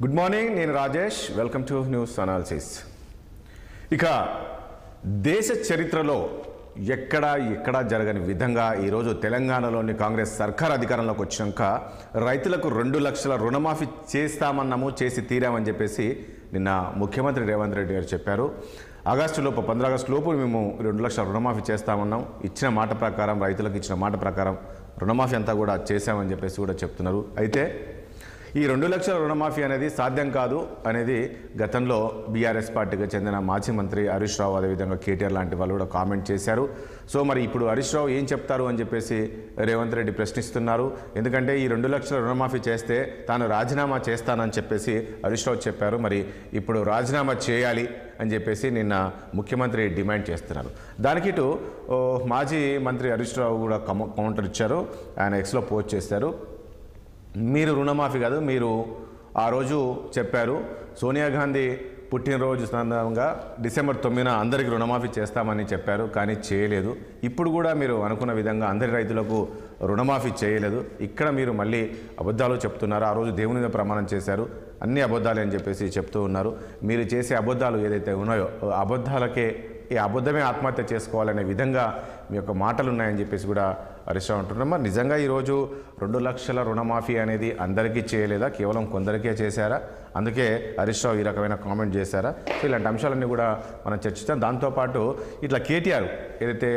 Good morning, నేను Rajesh. Welcome to news analysis. ఇక దేశ చరిత్రలో ఎక్కడా జరగని విధంగా ఈరోజు తెలంగాణలోని కాంగ్రెస్ సర్కార్ అధికారంలోకి వచ్చినాక రైతులకు 2 లక్షల రుణమాఫీ చేస్తామన్నాము, చేసి తీరామని చెప్పేసి నిన్న ముఖ్యమంత్రి రేవంత్ రెడ్డి గారు చెప్పారు. 15 ఆగస్టు లోపు మేము 2 లక్షల రుణమాఫీ చేస్తామన్నాం. ఇచ్చిన మాట ప్రకారం, రైతులకు ఇచ్చిన మాట ప్రకారం రుణమాఫీ అంతా కూడా చేశామని చెప్పేసి కూడా చెప్తున్నారు. అయితే ఈ 2 లక్షల రుణమాఫీ అనేది సాధ్యం కాదు అనేది గతంలో బీఆర్ఎస్ పార్టీకి చెందిన మాజీ మంత్రి హరీష్ రావు, అదేవిధంగా కేటీఆర్ లాంటి వాళ్ళు కూడా కామెంట్ చేశారు. సో మరి ఇప్పుడు హరీష్ రావు ఏం చెప్తారు అని చెప్పేసి రేవంత్ రెడ్డి ప్రశ్నిస్తున్నారు. ఎందుకంటే ఈ 2 లక్షల రుణమాఫీ చేస్తే తాను రాజీనామా చేస్తానని చెప్పేసి హరీష్ రావు చెప్పారు. మరి ఇప్పుడు రాజీనామా చేయాలి అని చెప్పేసి నిన్న ముఖ్యమంత్రి డిమాండ్ చేస్తున్నారు. దానికి ఇటు మాజీ మంత్రి హరీష్ రావు కూడా కౌంటర్ ఇచ్చారు. ఆయన ఎక్స్లో పోస్ట్ చేశారు. మీరు రుణమాఫీ కాదు, మీరు ఆ రోజు చెప్పారు సోనియా గాంధీ పుట్టినరోజు సందర్భంగా డిసెంబర్ 9న అందరికీ రుణమాఫీ చేస్తామని చెప్పారు, కానీ చేయలేదు. ఇప్పుడు కూడా మీరు అనుకున్న విధంగా అందరి రైతులకు రుణమాఫీ చేయలేదు. ఇక్కడ మీరు మళ్ళీ అబద్ధాలు చెప్తున్నారు. ఆ రోజు దేవుని మీద ప్రమాణం చేశారు, అన్ని అబద్ధాలే అని చెప్పేసి చెప్తూ ఉన్నారు. మీరు చేసే అబద్ధాలు ఏదైతే ఉన్నాయో అబద్ధాలకే ఈ అబద్ధమే ఆత్మహత్య చేసుకోవాలనే విధంగా మీ యొక్క మాటలు ఉన్నాయని చెప్పేసి కూడా హరీష్ రావు అంటున్నారు. మరి నిజంగా ఈరోజు 2 లక్షల రుణమాఫీ అనేది అందరికీ చేయలేదా, కేవలం కొందరికే చేశారా? అందుకే హరీష్ రావు ఈ రకమైన కామెంట్ చేశారా? సో ఇలాంటి అంశాలన్నీ కూడా మనం చర్చిస్తాం. దాంతోపాటు ఇట్లా కేటీఆర్ ఏదైతే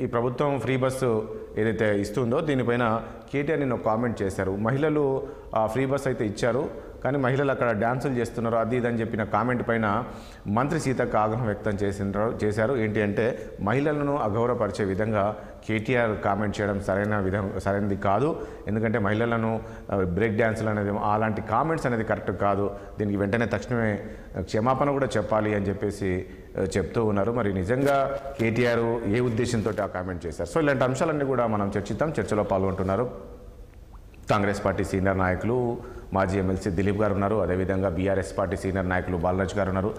ఈ ప్రభుత్వం ఫ్రీ బస్సు ఏదైతే ఇస్తుందో దీనిపైన కేటీఆర్ నిన్న కామెంట్ చేశారు. మహిళలు ఫ్రీ బస్ అయితే ఇచ్చారు, కానీ మహిళలు అక్కడ డ్యాన్సులు చేస్తున్నారు, అది ఇదని చెప్పిన కామెంట్ పైన మంత్రి సీతక్క ఆగ్రహం వ్యక్తం చేశారు. ఏంటి అంటే మహిళలను అగౌరవపరిచే విధంగా కేటీఆర్ కామెంట్ చేయడం సరైనది కాదు. ఎందుకంటే మహిళలను బ్రేక్ డ్యాన్సులు అనేది అలాంటి కామెంట్స్ అనేది కరెక్ట్ కాదు. దీనికి వెంటనే తక్షణమే క్షమాపణ కూడా చెప్పాలి అని చెప్పేసి చెప్తూ ఉన్నారు. మరి నిజంగా కేటీఆర్ ఏ ఉద్దేశంతో ఆ కామెంట్ చేశారు? సో ఇలాంటి అంశాలన్నీ కూడా మనం చర్చిద్దాం. చర్చలో పాల్గొంటున్నారు కాంగ్రెస్ పార్టీ సీనియర్ నాయకులు మాజీ ఎమ్మెల్సీ దిలీప్ గారు ఉన్నారు. అదేవిధంగా బీఆర్ఎస్ పార్టీ సీనియర్ నాయకులు బాలరాజ్ గారు ఉన్నారు.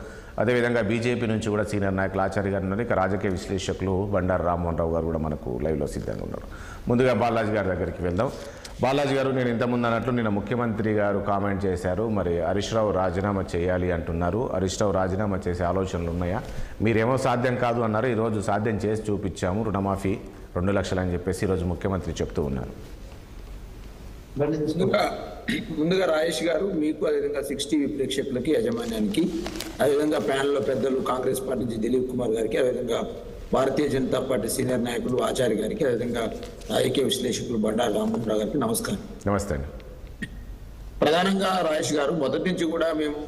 అదేవిధంగా బీజేపీ నుంచి కూడా సీనియర్ నాయకులు ఆచార్య గారు ఉన్నారు. ఇక రాజకీయ విశ్లేషకులు బండారు రామ్మోహన్ రావు గారు కూడా మనకు లైవ్లో సిద్ధంగా ఉన్నారు. ముందుగా బాలరాజ్ గారి దగ్గరికి వెళ్దాం. బాలరాజ్ గారు, నేను ఇంతకుముందు అన్నట్లు నిన్న ముఖ్యమంత్రి గారు కామెంట్ చేశారు. మరి హరీష్ రావు రాజీనామా చేయాలి అంటున్నారు. హరీష్ రావు రాజీనామా చేసే ఆలోచనలు ఉన్నాయా? మీరేమో సాధ్యం కాదు అన్నారు, ఈరోజు సాధ్యం చేసి చూపించాము, రుణమాఫీ 2 లక్షలు అని చెప్పేసి ఈరోజు ముఖ్యమంత్రి చెప్తూ ఉన్నారు. ముందుగా రాజేష్ గారు, మీకు అదేవిధంగా 6 టీవీ ప్రేక్షకులకి, యాజమాన్యానికి, అదేవిధంగా ప్యానెల్లో పెద్దలు కాంగ్రెస్ పార్టీ నుంచి దిలీప్ కుమార్ గారికి, అదేవిధంగా భారతీయ జనతా పార్టీ సీనియర్ నాయకులు ఆచార్య గారికి, అదేవిధంగా రాజకీయ విశ్లేషకులు బండారు రామ్మోహన్ రావు గారికి నమస్కారం. నమస్తే అండి. ప్రధానంగా రాజేష్ గారు, మొదటి నుంచి కూడా మేము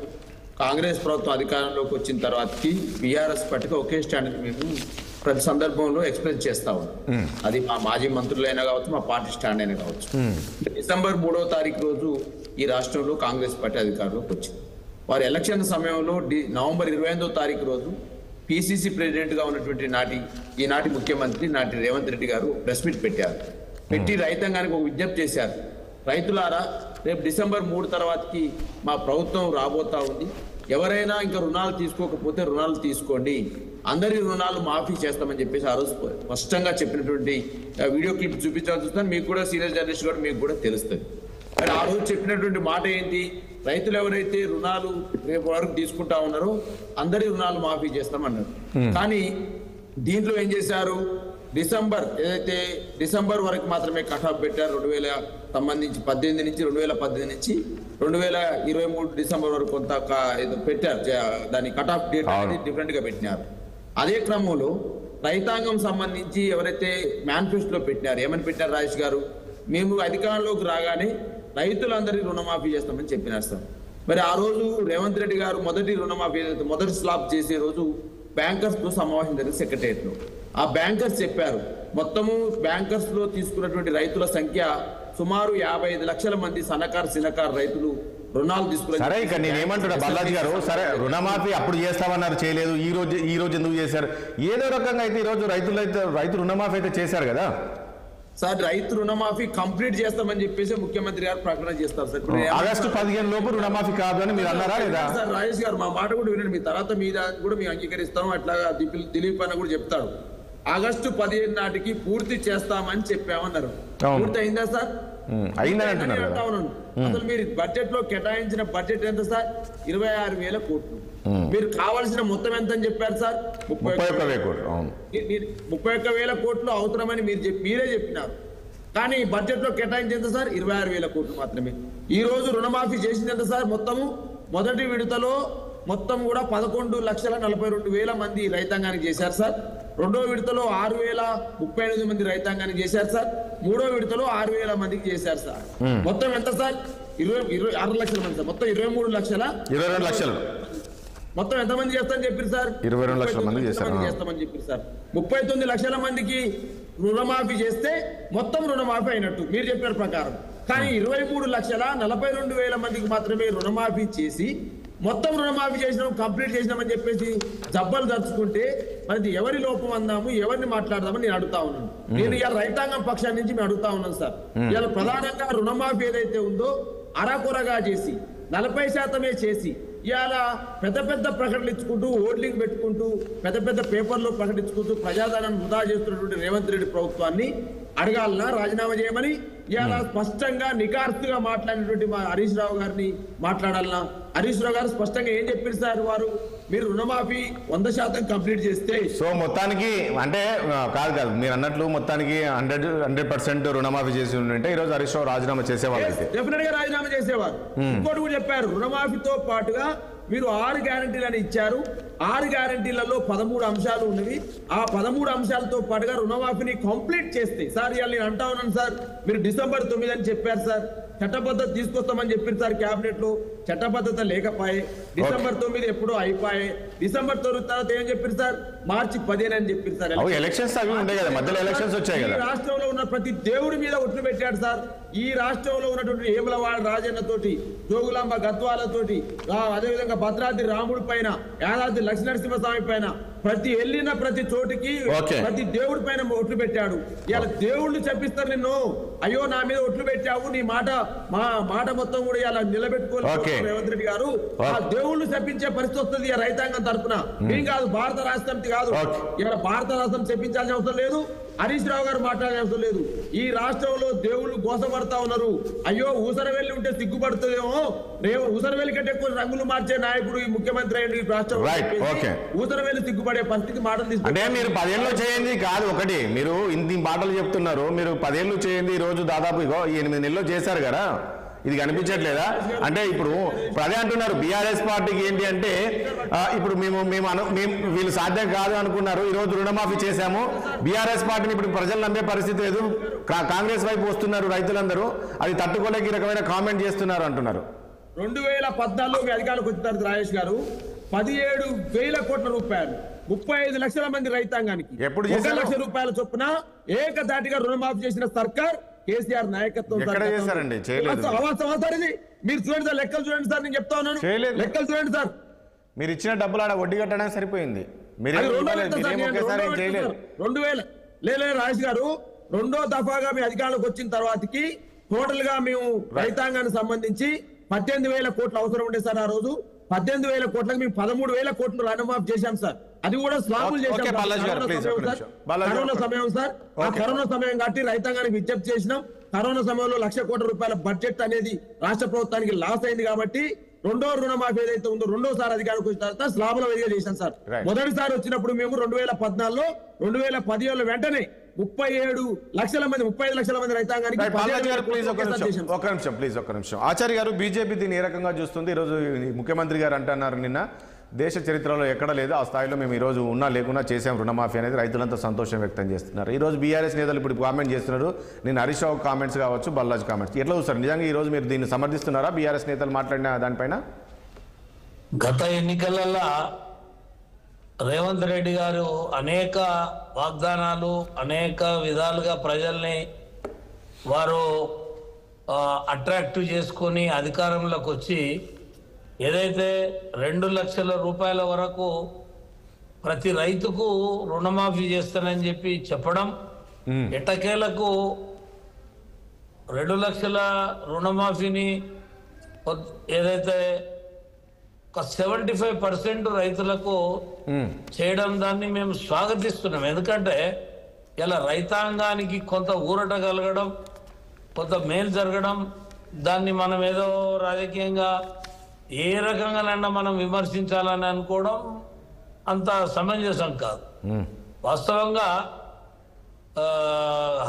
కాంగ్రెస్ ప్రభుత్వం అధికారంలోకి వచ్చిన తర్వాతకి బీఆర్ఎస్ పార్టీకి ఒకే స్టాండ్ మేము ప్రతి సందర్భంలో ఎక్స్ప్రెస్ చేస్తా ఉన్నాం. అది మా మాజీ మంత్రులైనా కావచ్చు, మా పార్టీ స్టాండ్ అయినా కావచ్చు. డిసెంబర్ 3వ తారీఖు రోజు ఈ రాష్ట్రంలో కాంగ్రెస్ పార్టీ అధికారంలోకి వచ్చింది. వారి ఎలక్షన్ సమయంలో నవంబర్ 28వ తారీఖు రోజు పిసిసి ప్రెసిడెంట్గా ఉన్నటువంటి ఈనాటి ముఖ్యమంత్రి నాటి రేవంత్ రెడ్డి గారు ప్రెస్ మీట్ పెట్టి రైతాంగానికి ఒక విజ్ఞప్తి చేశారు. రైతులారా, రేపు డిసెంబర్ 3 తర్వాతకి మా ప్రభుత్వం రాబోతా ఉంది. ఎవరైనా ఇంకా రుణాలు తీసుకోకపోతే రుణాలు తీసుకోండి, అందరి రుణాలు మాఫీ చేస్తామని చెప్పేసి ఆ రోజు స్పష్టంగా చెప్పినటువంటి వీడియో క్లిప్ చూపించాల్సి వస్తుంది. మీకు కూడా సీనియర్ జర్నలిస్ట్ కూడా మీకు కూడా తెలుస్తుంది. మరి ఆ రోజు చెప్పినటువంటి మాట ఏంటి? రైతులు ఎవరైతే రుణాలు రేపు వరకు తీసుకుంటా ఉన్నారో అందరి రుణాలు మాఫీ చేస్తామన్నారు. కానీ దీంట్లో ఏం చేశారు? డిసెంబర్ వరకు మాత్రమే కట్ ఆఫ్ పెట్టారు. 2018 నుంచి 2023 డిసెంబర్ వరకు కొంత పెట్టారు. దాని కట్ ఆఫ్ డేట్ అనేది డిఫరెంట్ గా పెట్టినారు. అదే క్రమంలో రైతాంగం సంబంధించి ఎవరైతే మేనిఫెస్టోలో పెట్టినారు, ఏమని పెట్టారు రాజేష్ గారు? మేము అధికారంలోకి రాగానే రైతులందరికీ రుణమాఫీ చేస్తామని చెప్పినారు. మరి ఆ రోజు రేవంత్ రెడ్డి గారు మొదటి స్లాబ్ చేసే రోజు బ్యాంకర్స్ తో సమావేశం జరిగింది సెక్రటరియట్ లో. ఆ బ్యాంకర్స్ చెప్పారు, మొత్తము బ్యాంకర్స్ లో తీసుకున్నటువంటి రైతుల సంఖ్య సుమారు 55 లక్షల మంది చిన్నకారు రైతులు రుణాలు తీసుకున్నారు. సరే, ఇక నేనేమంటున్నా బాలాజీ గారు, సరే రుణమాఫీ అప్పుడు చేస్తామన్నారు, చేయలేదు. ఈ రోజు ఎందుకు చేశారు? ఏదో రకంగా అయితే ఈ రోజు రైతు రుణమాఫీ అయితే చేశారు కదా సార్. రైతు రుణమాఫీ కంప్లీట్ చేస్తామని చెప్పేసి ముఖ్యమంత్రి గారు ప్రకటన చేస్తారు సార్. ఆగస్టు 15 లోపు రుణమాఫీ కాదు అని మీరు అన్నారా లేదా? సార్ రాజేష్ గారు, మా మాట కూడా వినండి. మీ తర్వాత మీద కూడా మేము అంగీకరిస్తాం. అట్లాగా దిలీప్ అన్న కూడా చెప్తాడు. ఆగస్టు 15 నాటికి పూర్తి చేస్తామని చెప్పామన్నారు. అవును. పూర్తి అయిందా సార్? అయిందని అంటున్నారు కదా. అసలు మీరు బడ్జెట్ లో కేటాయించిన బడ్జెట్ ఎంత సార్? 26,000 కోట్లు. మీరు కావాల్సిన మొత్తం ఎంత అని చెప్పారు సార్? 31,000 కోట్లు. అవును, 31,000 కోట్లు అవసరమని మీరే చెప్పినారు. కానీ బడ్జెట్ లో కేటాయించింది ఎంత సార్? 26,000 కోట్లు మాత్రమే. ఈ రోజు రుణమాఫీ చేసింది ఎంత సార్? మొత్తము మొదటి విడతలో మొత్తం కూడా 11,42,000 మంది రైతాంగానికి చేశారు సార్. రెండో విడతలో 6,038 మంది రైతాంగానికి చేశారు సార్. మూడో విడతలో 6,000 మందికి చేశారు సార్. మొత్తం ఎంత సార్? 6 లక్షల మంది సార్. మొత్తం 22 లక్షలు. మొత్తం ఎంతమంది చేస్తామని చెప్పారు సార్? 22 లక్షల మంది చేస్తామని చెప్పారు సార్. 39 లక్షల మందికి రుణమాఫీ చేస్తే మొత్తం రుణమాఫీ అయినట్టు మీరు చెప్పిన ప్రకారం. కానీ 23,42,000 మందికి మాత్రమే రుణమాఫీ చేసి మొత్తం రుణమాఫీ చేసినాం, కంప్లీట్ చేసినామని చెప్పేసి జబ్బలు దర్చుకుంటే మరి ఎవరి లోపం అందాము, ఎవరిని మాట్లాడదామని నేను అడుగుతా ఉన్నాను. నేను ఇవాళ రైతాంగం పక్షాన్ని నుంచి మేము అడుగుతా ఉన్నాను సార్. ఇవాళ ప్రధానంగా రుణమాఫీ ఏదైతే ఉందో అరకొరగా చేసి 40% చేసి ఇవాళ పెద్ద పెద్ద ప్రకటనలు ఇచ్చుకుంటూ ఓట్లింగ్ పెట్టుకుంటూ పెద్ద పేపర్లో ప్రకటించుకుంటూ ప్రజాధనాన్ని వృధా చేస్తున్నటువంటి రేవంత్ రెడ్డి ప్రభుత్వాన్ని అడగాలన్నా, రాజీనామా చేయమని ఇవాళ స్పష్టంగా నికార్సుగా మాట్లాడినటువంటి మా హరీష్ రావు గారిని మాట్లాడాలన్నా. హరీష్ రావు గారు స్పష్టంగా ఏం చెప్పారు సార్? వారు మీరు రుణమాఫీ 100% కంప్లీట్ చేస్తే సో మొత్తానికి అంటే కాదు మీరు అన్నట్లు మొత్తానికి 100% రుణమాఫీ చేసి ఉంటే ఈరోజు హరీష్ రావు రాజీనామా చేసేవాళ్ళు. డెఫినెట్ గా రాజీనామా చేసేవారు. ఇంకోటి కూడా చెప్పారు, రుణమాఫీతో పాటుగా మీరు 6 గ్యారంటీలను ఇచ్చారు. 6 గ్యారంటీలలో 13 అంశాలు ఉన్నవి. ఆ 13 అంశాలతో పాటుగా రుణమాఫీని కంప్లీట్ చేస్తే సార్, ఇవాళ నేను అంటా ఉన్నాను సార్, మీరు డిసెంబర్ 9 అని చెప్పారు సార్. చట్టబద్ధత తీసుకొస్తామని చెప్పారు సార్. క్యాబినెట్ లో చట్టబద్ధత లేకపోయే. డిసెంబర్ 9 ఎప్పుడో అయిపోయాయి. డిసెంబర్ 9 తర్వాత ఏం చెప్పారు సార్? మార్చి 15 అని చెప్పారు సార్. ఎలక్షన్స్ అవి ఉండే కదా, మధ్యలో ఎలక్షన్స్ వచ్చాయి కదా. ఈ రాష్ట్రంలో ఉన్న ప్రతి దేవుడి మీద ఒట్లు పెట్టాడు సార్. ఈ రాష్ట్రంలో ఉన్నటువంటి ఏమలవాడ రాజన్న తోటి, జోగులాంబ గద్వాలతోటి, అదేవిధంగా భద్రాద్రి రాముడి పైన, యాదాద్రి లక్ష్మీనరసింహస్వామి పైన, ప్రతి వెళ్ళిన ప్రతి చోటికి ప్రతి దేవుడి పైన ఒట్లు పెట్టాడు. ఇలా దేవుళ్ళు చెప్పిస్తారు నిన్ను, అయ్యో నా మీద ఒట్లు పెట్టావు, నీ మాట మాట మొత్తం కూడా ఇలా నిలబెట్టుకోలేదు రేవంత్ రెడ్డి గారు. ఆ దేవుళ్ళు చెప్పించే పరిస్థితి వస్తుంది రైతాంగం తరఫున. ఏం కాదు, భారత రాష్ట్ర సమితి కాదు, ఇక్కడ భారత రాష్ట్రం చెప్పించాల్సిన అవసరం లేదు, హరీష్ రావు గారు మాట్లాడే అవసరం లేదు. ఈ రాష్ట్రంలో దేవుళ్ళు గోసపడతా ఉన్నారు. అయ్యో ఊసరవెల్లి ఉంటే సిగ్గుపడుతుందేమో, ఊసరవెల్లి కంటే ఎక్కువ రంగులు మార్చే నాయకుడు ఈ ముఖ్యమంత్రి అయ్యింది ఈ రాష్ట్రంలో. ఊసరవెల్లి సిగ్గుపడే పరిస్థితి మాటలు తీసుకుంటే అంటే మీరు 10 ఏళ్ళు చేయండి కాదు, ఒకటి మీరు ఇన్ని మాటలు చెప్తున్నారు. మీరు 10 ఏళ్ళు చేయండి, ఈ రోజు దాదాపు 8 నెలలు చేశారు కదా, ఇది కనిపించట్లేదా? అంటే ఇప్పుడు అదే అంటున్నారు బీఆర్ఎస్ పార్టీకి ఏంటి అంటే ఇప్పుడు మేము వీళ్ళు సాధ్యం కాదు అనుకున్నారు, ఈ రోజు రుణమాఫీ చేశాము. బీఆర్ఎస్ పార్టీని ఇప్పుడు ప్రజలు నమ్మే పరిస్థితి లేదు, కాంగ్రెస్ వైపు వస్తున్నారు రైతులందరూ, అది తట్టుకోలేక ఈ రకమైన కామెంట్ చేస్తున్నారు అంటున్నారు. 2014లో మీ అధికారులకు వచ్చినారు రాజేష్ గారు, 17,000 కోట్ల రూపాయలు 35 లక్షల మంది రైతాంగానికి 1 లక్ష రూపాయల చొప్పున ఏకధాటిగా రుణమాఫీ చేసిన సర్కార్ కేసీఆర్ నాయకత్వం. మీరు చూడండి సార్, లెక్కలు చూడండి సార్, నేను చెప్తా ఉన్నాను, లెక్కలు చూడండి సార్. మీరు ఇచ్చిన డబ్బులు ఆడ వడ్డీ కట్టడానికి సరిపోయింది. 2000 లేదు రాజేష్ గారు, రెండో దఫాగా మీ అధికారులకు వచ్చిన తర్వాతకి టోటల్ గా మేము రైతాంగానికి సంబంధించి 18,000 కోట్లు అవసరం ఉండే సార్. ఆ రోజు 18,000 కోట్లకు మేము 13,000 కోట్లు రుణమాఫీ చేశాం సార్. అది కూడా స్లాబులు చేశాం. కరోనా సమయం సార్, ఆ కరోనా సమయం కాబట్టి రైతాంగానికి విజ్ఞప్తి చేసినాం. కరోనా సమయంలో 1,00,000 కోట్ల రూపాయల బడ్జెట్ అనేది రాష్ట్ర ప్రభుత్వానికి లాస్ అయింది కాబట్టి రెండో రుణమాఫీ ఏదైతే ఉందో రెండోసారి అధికారికి వచ్చిన తర్వాత స్లాబుల విధిగా చేశాం సార్. మొదటిసారి వచ్చినప్పుడు మేము 2014లో 2017లో వెంటనే 37 లక్షల మంది 35 లక్షల మంది రైతాంగానికి. ఒక్క నిమిషం ఆచార్య గారు, బీజేపీ దీన్ని ఏ రకంగా చూస్తుంది? ఈరోజు ముఖ్యమంత్రి గారు అంటున్నారు, నిన్న దేశ చరిత్రలో ఎక్కడ లేదు ఆ స్థాయిలో మేము ఈరోజు ఉన్నా లేకున్నా చేసాం రుణమాఫీ అనేది, రైతులంతా సంతోషం వ్యక్తం చేస్తున్నారు. ఈరోజు బీఆర్ఎస్ నేతలు ఇప్పుడు కామెంట్ చేస్తున్నారు, నేను హరీష్ రావు కామెంట్స్ కావచ్చు, బల్లాజ్ కామెంట్స్, ఎట్లా చూస్తారు? నిజంగా ఈరోజు మీరు దీన్ని సమర్థిస్తున్నారా బీఆర్ఎస్ నేతలు మాట్లాడిన దానిపైన? గత ఎన్నికలలో రేవంత్ రెడ్డి గారు అనేక వాగ్దానాలు, అనేక విధాలుగా ప్రజల్ని వారు అట్రాక్టివ్ చేసుకొని అధికారంలోకి వచ్చి ఏదైతే 2 లక్షల రూపాయల వరకు ప్రతి రైతుకు రుణమాఫీ చేస్తానని చెప్పి చెప్పడం, ఎట్టకేలకు 2 లక్షల రుణమాఫీని ఏదైతే ఒక 75% రైతులకు చేయడం దాన్ని మేము స్వాగతిస్తున్నాం. ఎందుకంటే ఇలా రైతాంగానికి కొంత ఊరట కలగడం, కొంత మేలు జరగడం, దాన్ని మనం ఏదో రాజకీయంగా ఏ రకంగానైనా మనం విమర్శించాలని అనుకోవడం అంత సమంజసం కాదు. వాస్తవంగా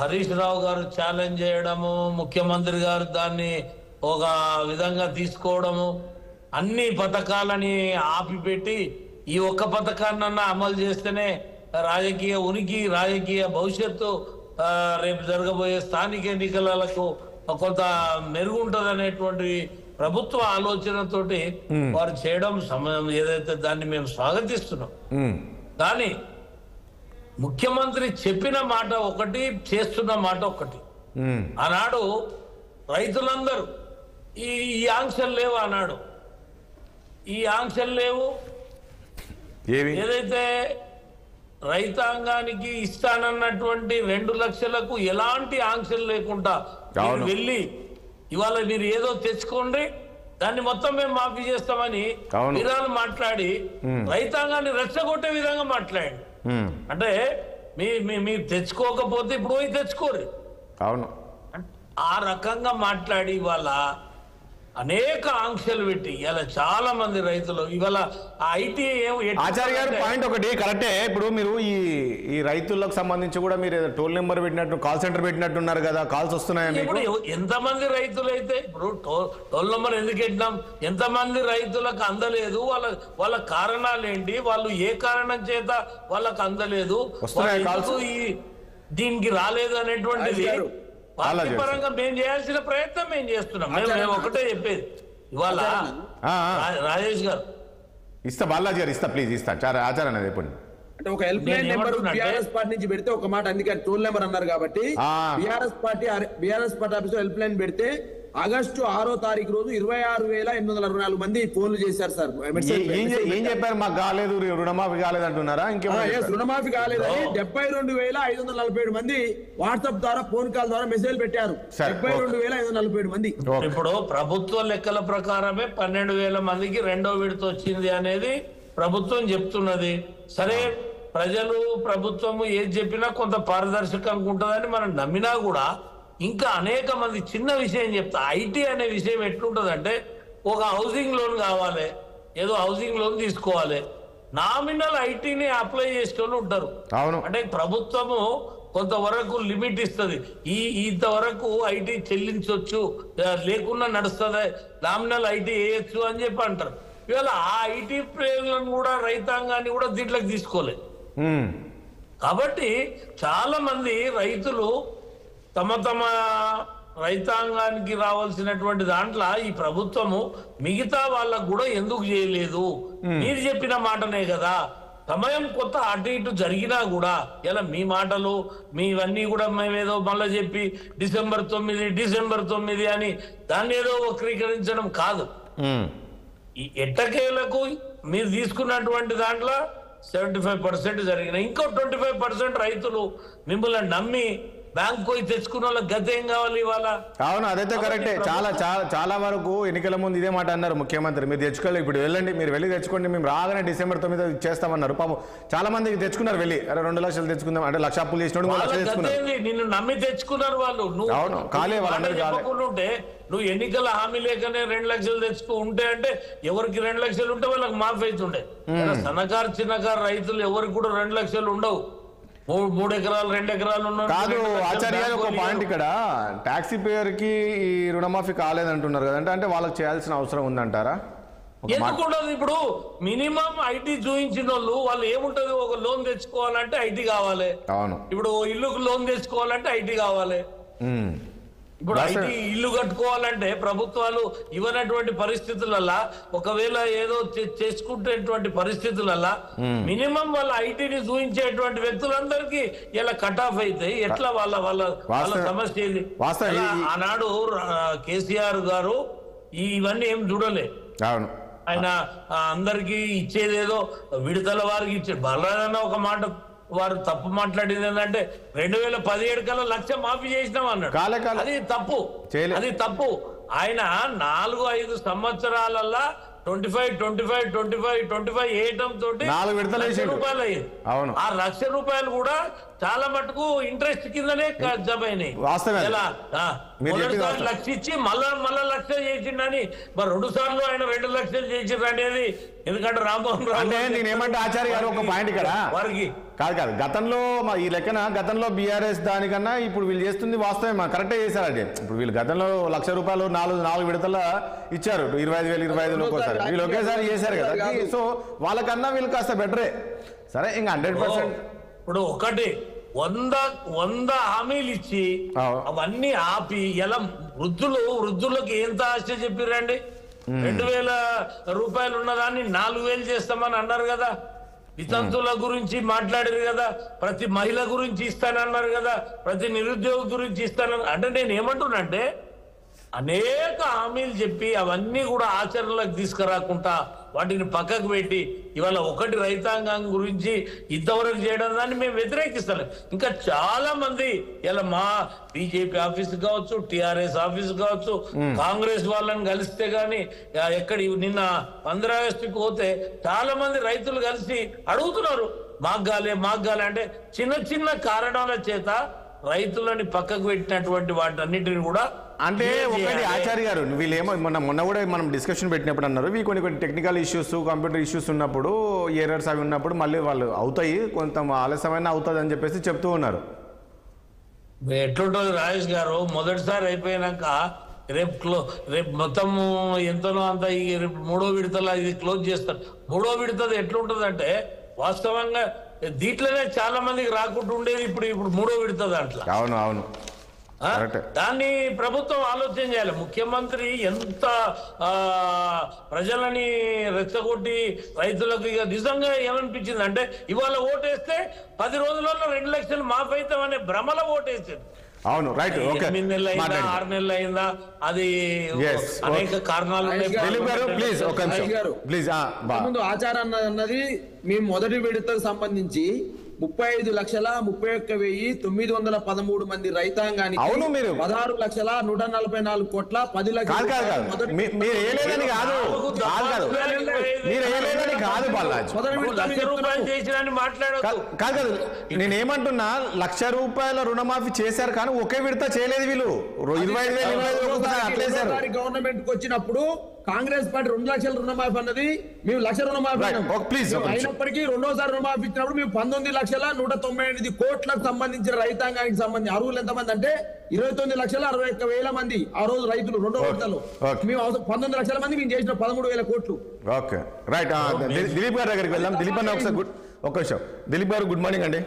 హరీష్ రావు గారు ఛాలెంజ్ చేయడము, ముఖ్యమంత్రి గారు దాన్ని ఒక విధంగా తీసుకోవడము, అన్ని పథకాలని ఆపిపెట్టి ఈ ఒక్క పథకాన్నన్నా అమలు చేస్తేనే రాజకీయ ఉనికి, రాజకీయ భవిష్యత్తు రేపు జరగబోయే స్థానిక ఎన్నికలకు కొంత మెరుగుంటది అనేటువంటి ప్రభుత్వ ఆలోచనతోటి వారు చేయడం సమయం ఏదైతే దాన్ని మేము స్వాగతిస్తున్నాం. కానీ ముఖ్యమంత్రి చెప్పిన మాట ఒకటి, చేస్తున్న మాట ఒకటి. ఆనాడు రైతులందరూ ఈ ఆంక్షలు లేవు అన్నాడు. ఈ ఆంక్షలు లేవు. ఏదైతే రైతాంగానికి ఇస్తానన్నటువంటి 2 లక్షలకు ఎలాంటి ఆంక్షలు లేకుండా వెళ్ళి ఇవాళ మీరు ఏదో తెచ్చుకోండి, దాన్ని మొత్తం మేము మాఫీ చేస్తామని విధాలు మాట్లాడి రైతాంగాన్ని రెచ్చగొట్టే విధంగా మాట్లాడండి. అంటే మీరు తెచ్చుకోకపోతే ఇప్పుడు పోయి తెచ్చుకోరు. అవును, ఆ రకంగా మాట్లాడి ఇవాళ అనేక ఆంక్షలు పెట్టి ఇలా చాలా మంది రైతులు ఇవాళ ఐటీ. ఆచార్య గారు పాయింట్ ఒకటి కరెక్టే. ఇప్పుడు మీరు ఈ రైతులకు సంబంధించి కూడా మీరు టోల్ నెంబర్ పెట్టినట్టు, కాల్ సెంటర్ పెట్టినట్టున్నారు కదా, కాల్స్ వస్తున్నాయని. ఇప్పుడు ఎంతమంది రైతులు అయితే ఇప్పుడు టోల్ నెంబర్ ఎందుకు పెట్టినాం, ఎంతమంది రైతులకు అందలేదు, వాళ్ళ కారణాలు ఏంటి, వాళ్ళు ఏ కారణం చేత వాళ్ళకు అందలేదు, దీనికి రాలేదు అనేటువంటిది పార్టీ పరంగా మేము చేయాల్సిన ప్రయత్నం మేము చేస్తున్నాం. మేము ఒకటే చెప్పేది ఇవాళ రాజేష్ గారు ఇస్తా, బాలాజీ గారు ఇస్తా, ప్లీజ్ ఇస్తా. ఆచార్య అనేది చెప్పండి. అంటే ఒక help line number BRS party నుంచి పెడితే ఒక మాట, అందుకే టోల్ నెంబర్ అన్నారు కాబట్టి BRS party office help line పెడితే ఆగస్టు 6వ తారీఖు రోజు 26,864 మంది ఫోన్లు చేశారు సార్. ఏం చెప్పారు? మాకు కాలేదు, రుణమాఫీ కాలేదు అంటున్నారా? రుణమాఫీ కాలేదని 72,547 మంది వాట్సాప్ ద్వారా, ఫోన్ కాల్ ద్వారా మెసేజ్ పెట్టారు. 72,547 మంది. ఇప్పుడు ప్రభుత్వ లెక్కల ప్రకారమే 12,000 మందికి 2వ విడత వచ్చింది అనేది ప్రభుత్వం చెప్తున్నది. సరే, ప్రజలు ప్రభుత్వము ఏది చెప్పినా కొంత పారదర్శకంగా ఉంటుందని మనం నమ్మినా కూడా ఇంకా అనేక మంది చిన్న విషయం చెప్తా. ఐటీ అనే విషయం ఎట్లుంటదంటే, ఒక హౌసింగ్ లోన్ కావాలి, ఏదో హౌసింగ్ లోన్ తీసుకోవాలి, నామినల్ ఐటీని అప్లై చేసుకొని ఉంటారు. అంటే ప్రభుత్వము కొంతవరకు లిమిట్ ఇస్తుంది, ఇంతవరకు ఐటీ చెల్లించవచ్చు, లేకుండా నడుస్తుంది, నామినల్ ఐటీ వేయచ్చు అని చెప్పి అంటారు. ఇవాళ ఆ ఐటీ ప్రయోజనం కూడా రైతాంగాన్ని కూడా దీంట్లోకి తీసుకోలేదు. కాబట్టి చాలా మంది రైతులు తమ రైతాంగానికి రావాల్సినటువంటి దాంట్లో ఈ ప్రభుత్వము మిగతా వాళ్ళకు కూడా ఎందుకు చేయలేదు? మీరు చెప్పిన మాటనే కదా, సమయం కొత్త అటు ఇటు జరిగినా కూడా ఇలా మీ మాటలు మీవన్నీ కూడా మేమేదో మళ్ళీ చెప్పి డిసెంబర్ 9 అని దాన్ని ఏదో వక్రీకరించడం కాదు. ఈ ఎట్టకేలకు మీరు తీసుకున్నటువంటి దాంట్లో 75% జరిగినాయి. ఇంకో 25% రైతులు మిమ్మల్ని నమ్మి బ్యాంక్ పోయి తెచ్చుకున్న వాళ్ళకి గత ఏం కావాలి ఇవాళ? అవును, అదైతే కరెక్టే. చాలా వరకు ఎన్నికల ముందు ఇదే మాట అన్నారు ముఖ్యమంత్రి, మీరు తెచ్చుకోలేదు, ఇప్పుడు వెళ్ళండి, మీరు వెళ్ళి తెచ్చుకోండి, మేము రాగానే డిసెంబర్ 9 ఇచ్చేస్తామన్నారు. పాపం చాలా మంది తెచ్చుకున్నారు, వెళ్ళి 2 లక్షలు తెచ్చుకుందాం అంటే 1,00,000 అప్పులు చేసినోడు 1 లక్షలు తెచ్చుకున్నారు. నిన్ను నమ్మి తెచ్చుకున్నారు వాళ్ళు. అవును, కాలే వాళ్ళందరూ ఉంటే నువ్వు ఎన్నికల హామీ లేకనే 2 లక్షలు తెచ్చుకో ఉంటే అంటే ఎవరికి 2 లక్షలు ఉంటే వాళ్ళకి మాఫీ అవుతుండే. సన్నకారు చిన్నకారు రైతులు ఎవరికి కూడా 2 లక్షలు ఉండవు. 3 ఎకరాలు 2 ఎకరాలు కాదు. ఆచార్య ఒక పాయింట్, ఇక్కడ టాక్సీ పేయర్ కి ఈ రుణమాఫీ కాలేదంటున్నారు కదంటే, అంటే వాళ్ళకి చేయాల్సిన అవసరం ఉందంటారా? ఎందుకుండదు? ఇప్పుడు మినిమం ఐటీ చూపించిన వాళ్ళు ఏముంటది, ఒక లోన్ తెచ్చుకోవాలంటే ఐటీ కావాలి. అవును, ఇప్పుడు ఇల్లుకు లోన్ తెచ్చుకోవాలంటే ఐటీ కావాలి. ఇప్పుడు ఐటీ ఇల్లు కట్టుకోవాలంటే ప్రభుత్వాలు ఇవ్వనటువంటి పరిస్థితులల్లా, ఒకవేళ ఏదో చేసుకుంటేటువంటి పరిస్థితులల్లా మినిమం వాళ్ళ ఐటీని చూపించేటువంటి వ్యక్తులందరికీ ఇలా కట్ ఆఫ్ అయితే ఎట్లా? వాళ్ళ సమస్య ఇది. ఆనాడు కేసీఆర్ గారు ఇవన్నీ ఏం చూడలే. ఆయన అందరికి ఇచ్చేదేదో విడతల వారికి ఇచ్చాడు. బలరాజన్న ఒక మాట వారు తప్పు మాట్లాడింది ఏంటంటే 2017 కల్లా 1,00,000 మాఫీ చేసినాం అన్నాడు. అది తప్పు. ఆయన 4-5 సంవత్సరాలల్లా 25 వేయటం తోటి 4 విడతలు లక్ష వేసిండు. రూపాయలు అయ్యింది. అవును. ఆ ₹1,00,000 కూడా చాలా మటుకు ఇంట్రెస్ట్ కిందనే జమైనాయి. వాస్తవమే. ఎలా మీరు చెప్పింది మొదటిసారి వాస్తవం. 1,00,000 ఇచ్చి మళ్ళా 1,00,000 చేసిండని, మరి 2 సార్లు ఆయన 2 లక్షలు చేసిండ్రు అనేది. ఎందుకంటే రామ్మోహన్ రావు అంటే నేనేమంటే ఆచార్య గారు ఒక పాయింట్ ఇక్కడ వారికి కాదు గతంలో ఈ లెక్కన గతంలో బీఆర్ఎస్ దానికన్నా ఇప్పుడు వీళ్ళు చేస్తుంది వాస్తవమే, కరెక్టే చేశారండి. ఇప్పుడు వీళ్ళు గతంలో ₹1,00,000 4 విడతల ఇచ్చారు, 25,000 ఒక్కోసారి. వీళ్ళు ఒకేసారి చేశారు కదా, సో వాళ్ళకన్నా వీళ్ళు కాస్త బెటరే. సరే ఇంకా 100% ఇప్పుడు ఒకటి 100 హామీలు ఇచ్చి అవన్నీ ఆపి ఎలా వృద్ధులకు ఎంత ఆశ చెప్పిరండి. ₹2,000 ఉన్నదాన్ని 4,000 చేస్తామని అన్నారు కదా. వితంతుల గురించి మాట్లాడారు కదా, ప్రతి మహిళ గురించి ఇస్తానన్నారు కదా, ప్రతి నిరుద్యోగ గురించి ఇస్తానన్నారు. అంటే నేను ఏమంటున్నానంటే అనేక హామీలు చెప్పి అవన్నీ కూడా ఆచరణలోకి తీసుకురాకుండా వాటిని పక్కకు పెట్టి ఇవాళ ఒకటి రైతాంగం గురించి ఇంతవరకు చేయడం దాన్ని మేము వ్యతిరేకిస్తాం. ఇంకా చాలా మంది ఇలా మా బీజేపీ ఆఫీస్ కావచ్చు, టిఆర్ఎస్ ఆఫీస్ కావచ్చు, కాంగ్రెస్ వాళ్ళని కలిస్తే గాని ఎక్కడి నిన్న 15 ఆగస్టుకి పోతే చాలా మంది రైతులు కలిసి అడుగుతున్నారు మాగ్గాలే అంటే చిన్న కారణాల చేత రైతులని పక్కకు పెట్టినటువంటి వాటన్నిటిని కూడా అంటే ఒకటి ఆచార్య గారు వీళ్ళేమో మొన్న కూడా మనం డిస్కషన్ పెట్టినప్పుడు అన్నారు కొన్ని టెక్నికల్ ఇష్యూస్, కంప్యూటర్ ఇష్యూస్ ఉన్నప్పుడు, ఎర్రర్స్ అవి ఉన్నప్పుడు మళ్ళీ వాళ్ళు అవుతాయి, కొంత ఆలస్యమైన అవుతుంది అని చెప్పేసి చెప్తూ ఉన్నారు. ఎట్లుంటుంది రాజేష్ గారు, మొదటిసారి అయిపోయినాక రేపు మొత్తం ఎంతనో అంత రేపు 3వ విడతల ఇది క్లోజ్ చేస్తారు. 3వ విడతది ఎట్లుంటుంది అంటే వాస్తవంగా దీంట్లోనే చాలా మందికి రాకుండా ఉండేది, ఇప్పుడు 3వ విడత దాంట్లో. అవును దాన్ని ప్రభుత్వం ఆలోచన చేయాలి. ముఖ్యమంత్రి ఎంత ప్రజలని రెచ్చగొట్టి రైతులకు ఇక నిజంగా ఏమనిపించింది అంటే ఇవాళ ఓటేస్తే 10 రోజులలో 2 లక్షలు మాఫ్ అవుతాం అనే భ్రమలో ఓటేసారు. అవును రైట్. 8 నెలలు అయిందా, 6 నెలలు అయిందా, అది అనేక కారణాలు. ఆచారం అన్నది మేము మొదటి విడతకు సంబంధించి 35,31,913 మంది రైతాంగానికి 16,144 కోట్ల 10 లక్షలు కాదు. నేనేమంటున్నా ₹1,00,000 రుణమాఫీ చేశారు కానీ ఒకే విడత చేయలేదు వీళ్ళు. 25,000 గవర్నమెంట్ కి వచ్చినప్పుడు కాంగ్రెస్ పార్టీ 2 లక్షల రుణమాఫీ అన్నది మేము 1,00,000 రుణమాఫీ అయినప్పటికీ రెండోసారి రుణమాఫీ ఇచ్చినప్పుడు మేము 19,198 కోట్లకు సంబంధించిన రైతాంగానికి సంబంధించి అర్హులు ఎంతమంది అంటే 29,61,000 మంది ఆ రోజు రైతులు రెండో విడతలో. మేము 19 లక్షల మంది మేము చేసిన 13,000 కోట్లు. Okay right. దిలీప్ గారి దగ్గరికి వెళ్దాం. దిలీప్ అన్న ఒకసారి ఒక్క నిమిషం. దిలీప్ గారు గుడ్ మార్నింగ్ అండి.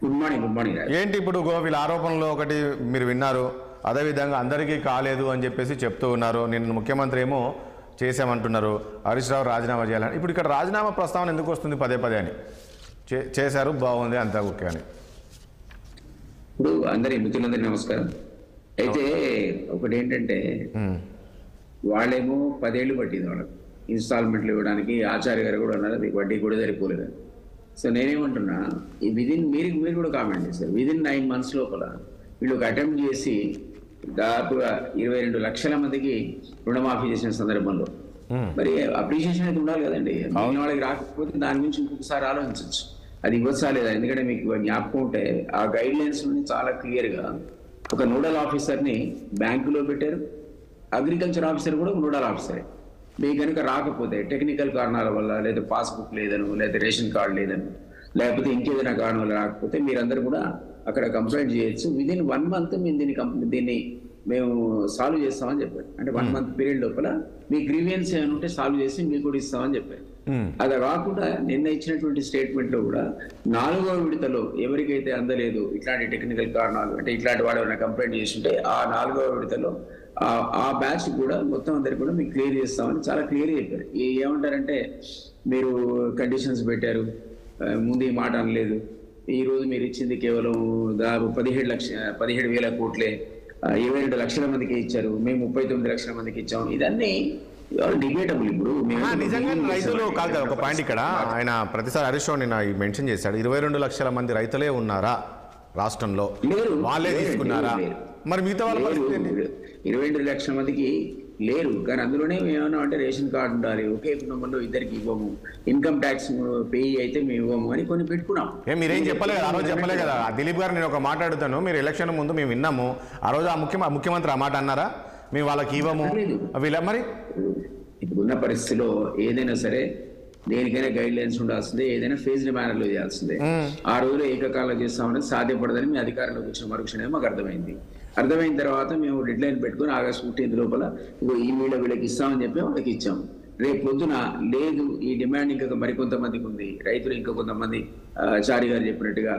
Good morning. ఏంటి ఇప్పుడు వీళ్ళ ఆరోపణలు ఒకటి మీరు విన్నారు, అదేవిధంగా అందరికీ కాలేదు అని చెప్పేసి చెప్తూ ఉన్నారు. నిన్న ముఖ్యమంత్రి ఏమో చేశామంటున్నారు, హరీష్ రావు రాజీనామా చేయాలని. ఇప్పుడు ఇక్కడ రాజీనామా ప్రస్తావన ఎందుకు వస్తుంది పదే అని? చేశారు బాగుంది అంతా ఓకే అని. ఇప్పుడు మిత్రులందరికీ నమస్కారం. అయితే ఒకటి ఏంటంటే వాళ్ళేమో 10 ఏళ్ళు పట్టింది వాళ్ళకి ఇన్స్టాల్మెంట్లు ఇవ్వడానికి. ఆచార్య గారు కూడా అన్నారు అది వడ్డీ కూడా సరిపోలేదు. సో నేనేమంటున్నా ఈ మీరు కూడా కామెంట్ చేశారు, విదిన్ 9 months లోపల వీళ్ళు ఒక అటెంప్ట్ చేసి దాదాపుగా 22 లక్షల మందికి రుణమాఫీ చేసిన సందర్భంలో మరి అప్రిషియేషన్ అయితే ఉండాలి కదండి. మిగిలిన వాళ్ళకి రాకపోతే దాని గురించి ఇంకొకసారి ఆలోచించవచ్చు. అది ఇవ్వచ్చా లేదా? ఎందుకంటే మీకు జ్ఞాపకం ఉంటే ఆ గైడ్ లైన్స్ చాలా క్లియర్గా ఒక నోడల్ ఆఫీసర్ని బ్యాంకులో పెట్టారు, అగ్రికల్చర్ ఆఫీసర్ కూడా నోడల్ ఆఫీసరే. మీకు కనుక రాకపోతే టెక్నికల్ కారణాల వల్ల, లేదా పాస్బుక్ లేదను, లేదా రేషన్ కార్డు లేదను, లేకపోతే ఇంకేదైనా కారణం వల్ల రాకపోతే మీరందరూ కూడా అక్కడ కంప్లైంట్ చేయొచ్చు. విదిన్ 1 month మేము దీన్ని మేము సాల్వ్ చేస్తామని చెప్పారు. అంటే 1 month పీరియడ్ లోపల మీ గ్రీవియన్స్ ఏమైనా ఉంటే సాల్వ్ చేసి మీకు కూడా ఇస్తామని చెప్పారు. అది కాకుండా నిన్న ఇచ్చినటువంటి స్టేట్మెంట్ లో కూడా 4వ విడతలో ఎవరికైతే అందలేదు ఇట్లాంటి టెక్నికల్ కారణాలు అంటే ఇట్లాంటి వాడు ఏమైనా కంప్లైంట్ చేస్తుంటే ఆ 4వ విడతలో ఆ బ్యాచ్ కూడా మొత్తం అందరికి కూడా మీకు క్లియర్ చేస్తామని చాలా క్లియర్గా చెప్పారు. ఏమంటారంటే మీరు కండిషన్స్ పెట్టారు, ముందు ఈ మాట అనలేదు, ఈ రోజు మీరు ఇచ్చింది కేవలం దాదాపు 17,000 కోట్లే, 22 లక్షల మందికి ఇచ్చారు, మేము 39 లక్షల మందికి ఇచ్చాం. ఇదన్నీ డిబేటబుల్. ఇప్పుడు నిజంగా రైతులు కాదు కదా ఒక పాయింట్ ఇక్కడ. ఆయన ప్రతిసారి హరీష్ రావు నిన్న మెన్షన్ చేశాడు, 22 లక్షల మంది రైతులే ఉన్నారా రాష్ట్రంలో, వాళ్ళే తీసుకున్నారా? మరి మిగతా వాళ్ళ పరిస్థితి ఏంటి? 22 లక్షల మందికి లేరు. కానీ అందులోనే ఏమన్నా అంటే రేషన్ కార్డు ఉండాలి, ఒకే కుటుంబంలో ఇద్దరికి ఇవ్వము, ఇన్కమ్ ట్యాక్స్ పే అయితే మేము ఇవ్వము అని కొన్ని పెట్టుకున్నాం. మీరేం చెప్పలేదు ఆ రోజు, చెప్పలే కదా దిలీప్ గారు. నేను ఒక మాట్లాడుతాను, మీరు ఎలక్షన్ ముందు మేము విన్నాము ఆ రోజు ఆ ముఖ్యమంత్రి ఆ మాట అన్నారా? మేము వాళ్ళకి ఇవ్వము వీళ్ళ మరి ఇప్పుడున్న పరిస్థితిలో ఏదైనా సరే దేనికైనా గైడ్ లైన్స్ ఉండాల్సిందే, ఏదైనా ఫేజ్డ్ మేనర్లో చేయాల్సిందే. ఆ రోజులో ఏకకాలంలో చేస్తామనేది సాధ్యపడదని మీ అధికారంలోకి వచ్చిన మరుక్షణమే మాకు అర్థమైన తర్వాత మేము డెడ్ లైన్ పెట్టుకుని ఆగస్టు 15 లోపల ఈ వీళ్ళకి ఇస్తామని చెప్పి వాళ్ళకి ఇచ్చాము. రేపు పొద్దున లేదు ఈ డిమాండ్ ఇంకా మరికొంతమందికి ఉంది, రైతులు ఇంకా కొంతమంది చారి గారు చెప్పినట్టుగా